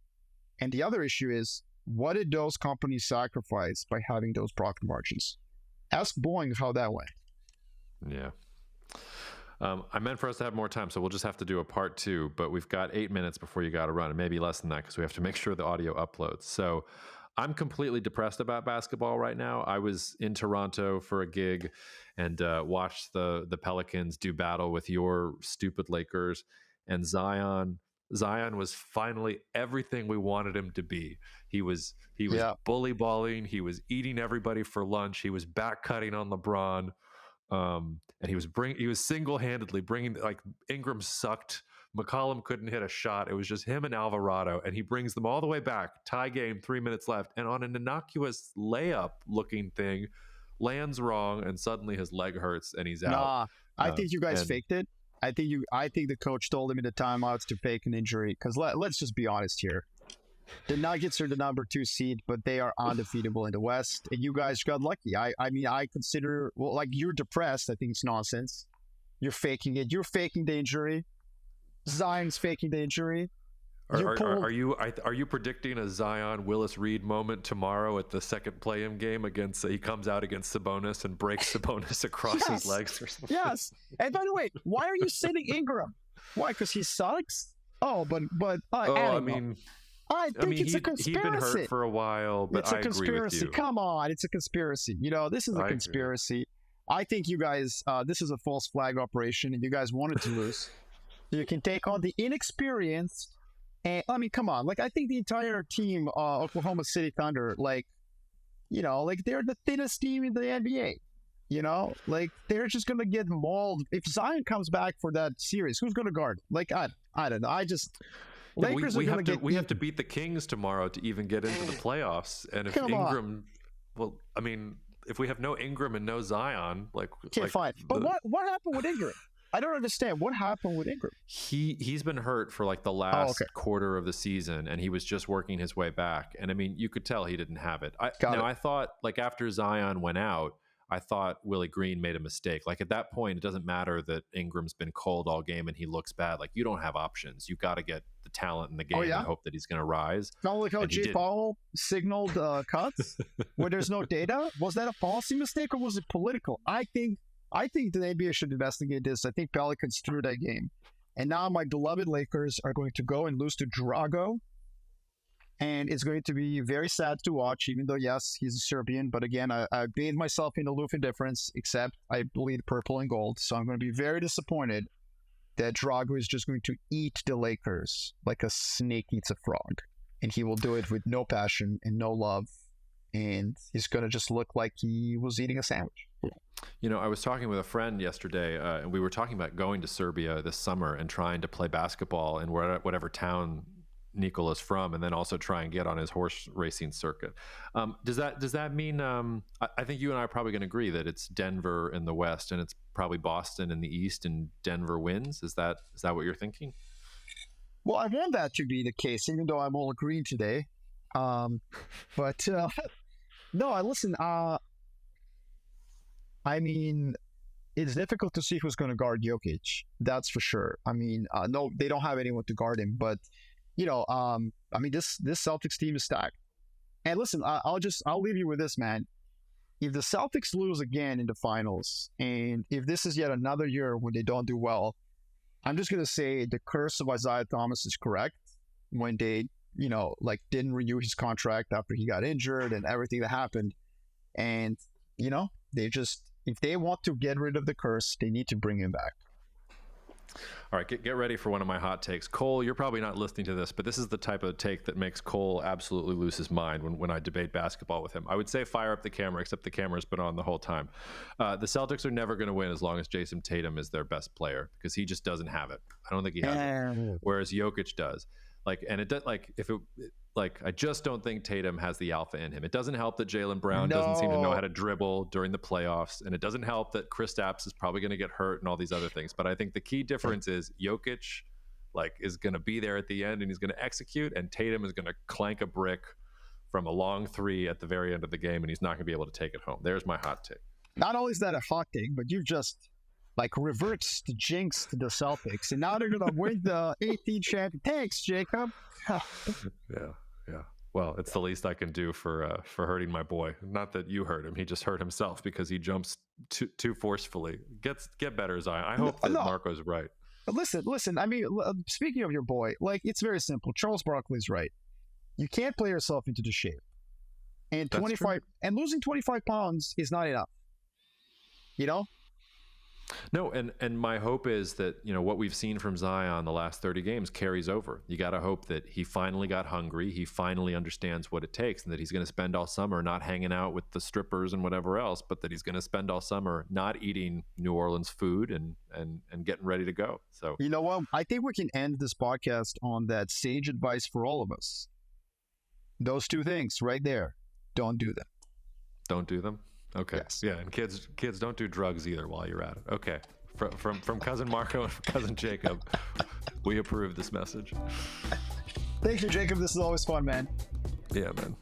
Speaker 2: And the other issue is, what did those companies sacrifice by having those profit margins? Ask Boeing how that went.
Speaker 1: Yeah. I meant for us to have more time, so we'll just have to do a part 2, but we've got 8 minutes before you got to run, and maybe less than that because we have to make sure the audio uploads. So I'm completely depressed about basketball right now. I was in Toronto for a gig and watched the Pelicans do battle with your stupid Lakers, and Zion was finally everything we wanted him to be. He was bully balling. He was eating everybody for lunch. He was back cutting on LeBron. And he was single-handedly bringing, like, Ingram sucked. McCollum couldn't hit a shot. It was just him and Alvarado, and he brings them all the way back. Tie game, 3 minutes left, and on an innocuous layup-looking thing, lands wrong, and suddenly his leg hurts, and he's out.
Speaker 2: Nah, I think you guys faked it. I think the coach told him in the timeouts to fake an injury. Because let's just be honest here. The Nuggets are the number 2 seed, but they are undefeatable in the West, and you guys got lucky. I mean, I consider, well, like, you're depressed. I think it's nonsense. You're faking it. You're faking the injury. Zion's faking the injury.
Speaker 1: Are you predicting a Zion Willis Reed moment tomorrow at the second play-in game against? He comes out against Sabonis and breaks Sabonis across his legs or something.
Speaker 2: Yes. And by the way, why are you sitting Ingram? Why? Because he sucks? Oh, but I mean. I think it's a conspiracy.
Speaker 1: He'd been hurt for a while, but
Speaker 2: it's a conspiracy. Come on, it's a conspiracy. This is a conspiracy. I think you guys, this is a false flag operation, and you guys wanted to lose. You can take on the inexperienced, and I mean, come on. Like, I think the entire team, Oklahoma City Thunder, like they're the thinnest team in the NBA. Like, they're just gonna get mauled. If Zion comes back for that series, who's gonna guard? Like, I don't know.
Speaker 1: We have to beat the Kings tomorrow to even get into the playoffs. And if if we have no Ingram and no Zion,
Speaker 2: fine. But what happened with Ingram? I don't understand. What happened with Ingram?
Speaker 1: He's been hurt for like the last quarter of the season, and he was just working his way back. And I mean, you could tell he didn't have it. I thought, like, after Zion went out, I thought Willie Green made a mistake. Like at that point, it doesn't matter that Ingram's been cold all game and he looks bad. Like you don't have options. You've got to get the talent in the game and hope that he's going to rise.
Speaker 2: Not like how Jay Powell signaled cuts where there's no data. Was that a policy mistake or was it political? I think the NBA should investigate this. I think Pelicans threw that game. And now my beloved Lakers are going to go and lose to Drago. And it's going to be very sad to watch, even though, yes, he's a Serbian. But again, I bathed myself in aloof indifference, except I bleed purple and gold. So I'm going to be very disappointed that Drago is just going to eat the Lakers like a snake eats a frog. And he will do it with no passion and no love. And he's going to just look like he was eating a sandwich.
Speaker 1: You know, I was talking with a friend yesterday, and we were talking about going to Serbia this summer and trying to play basketball in whatever town Nikola's from, and then also try and get on his horse racing circuit. Does that mean? I think you and I are probably going to agree that it's Denver in the West, and it's probably Boston in the East, and Denver wins. Is that what you're thinking?
Speaker 2: Well, I want that to be the case, even though I'm all green today. But no, I listen. I mean, it's difficult to see who's going to guard Jokic. That's for sure. I mean, no, they don't have anyone to guard him. But you know, I mean, this Celtics team is stacked. And listen, I'll leave you with this, man. If the Celtics lose again in the finals, and if this is yet another year when they don't do well, I'm just going to say the curse of Isaiah Thomas is correct when they, you know, like didn't renew his contract after he got injured and everything that happened. And, you know, if they want to get rid of the curse, they need to bring him back.
Speaker 1: All right, get ready for one of my hot takes. Cole, you're probably not listening to this, but this is the type of take that makes Cole absolutely lose his mind when I debate basketball with him. I would say fire up the camera, except the camera's been on the whole time. The Celtics are never going to win as long as Jason Tatum is their best player, because he just doesn't have it. I don't think he has it, whereas Jokic does. I just don't think Tatum has the alpha in him. It doesn't help that Jaylen Brown doesn't seem to know how to dribble during the playoffs, and it doesn't help that Kristaps is probably going to get hurt and all these other things. But I think the key difference is Jokic, is going to be there at the end and he's going to execute, and Tatum is going to clank a brick from a long three at the very end of the game, and he's not going to be able to take it home. There's my hot take.
Speaker 2: Not only is that a hot take, but you've just reversed the jinx to the Celtics, and now they're going to win the 18th champion. Thanks, Jacob.
Speaker 1: Yeah. Well, it's the least I can do for hurting my boy. Not that you hurt him; he just hurt himself because he jumps too forcefully. Get better, Zion. I hope that Marko's right.
Speaker 2: But listen. I mean, speaking of your boy, it's very simple. Charles Barkley's right. You can't play yourself into the shape, and 25 and losing 25 pounds is not enough. You know.
Speaker 1: No, and my hope is that, what we've seen from Zion the last 30 games carries over. You got to hope that he finally got hungry, he finally understands what it takes, and that he's going to spend all summer not hanging out with the strippers and whatever else, but that he's going to spend all summer not eating New Orleans food and getting ready to go. So,
Speaker 2: you know what? I think we can end this podcast on that sage advice for all of us. Those two things right there. Don't do them.
Speaker 1: Don't do them? Okay.
Speaker 2: Yes.
Speaker 1: Yeah, and kids don't do drugs either while you're at it. Okay. From cousin Marko and cousin Jacob, we approve this message.
Speaker 2: Thank you, Jacob. This is always fun, man.
Speaker 1: Yeah, man.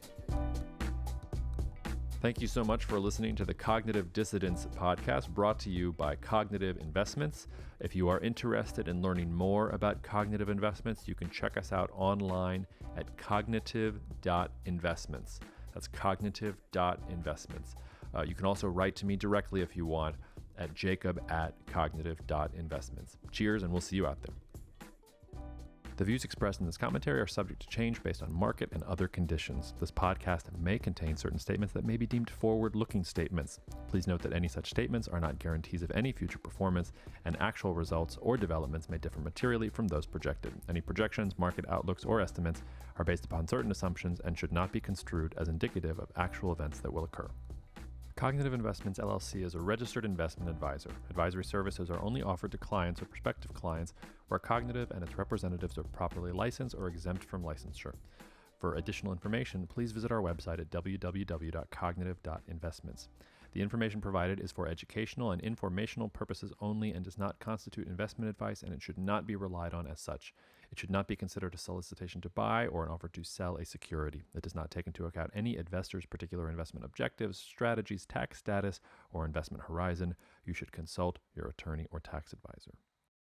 Speaker 1: Thank you so much for listening to the Cognitive Dissidence podcast, brought to you by Cognitive Investments. If you are interested in learning more about cognitive investments, you can check us out online at cognitive.investments. That's cognitive.investments. You can also write to me directly if you want at jacob@cognitive.investments. Cheers, and we'll see you out there. The views expressed in this commentary are subject to change based on market and other conditions. This podcast may contain certain statements that may be deemed forward-looking statements. Please note that any such statements are not guarantees of any future performance, and actual results or developments may differ materially from those projected. Any projections, market outlooks, or estimates are based upon certain assumptions and should not be construed as indicative of actual events that will occur. Cognitive Investments LLC is a registered investment advisor. Advisory services are only offered to clients or prospective clients where Cognitive and its representatives are properly licensed or exempt from licensure. For additional information, please visit our website at www.cognitive.investments.
Speaker 3: The information provided is for educational and informational purposes only and does not constitute investment advice, and it should not be relied on as such. It should not be considered a solicitation to buy or an offer to sell a security. It does not take into account any investor's particular investment objectives, strategies, tax status, or investment horizon. You should consult your attorney or tax advisor.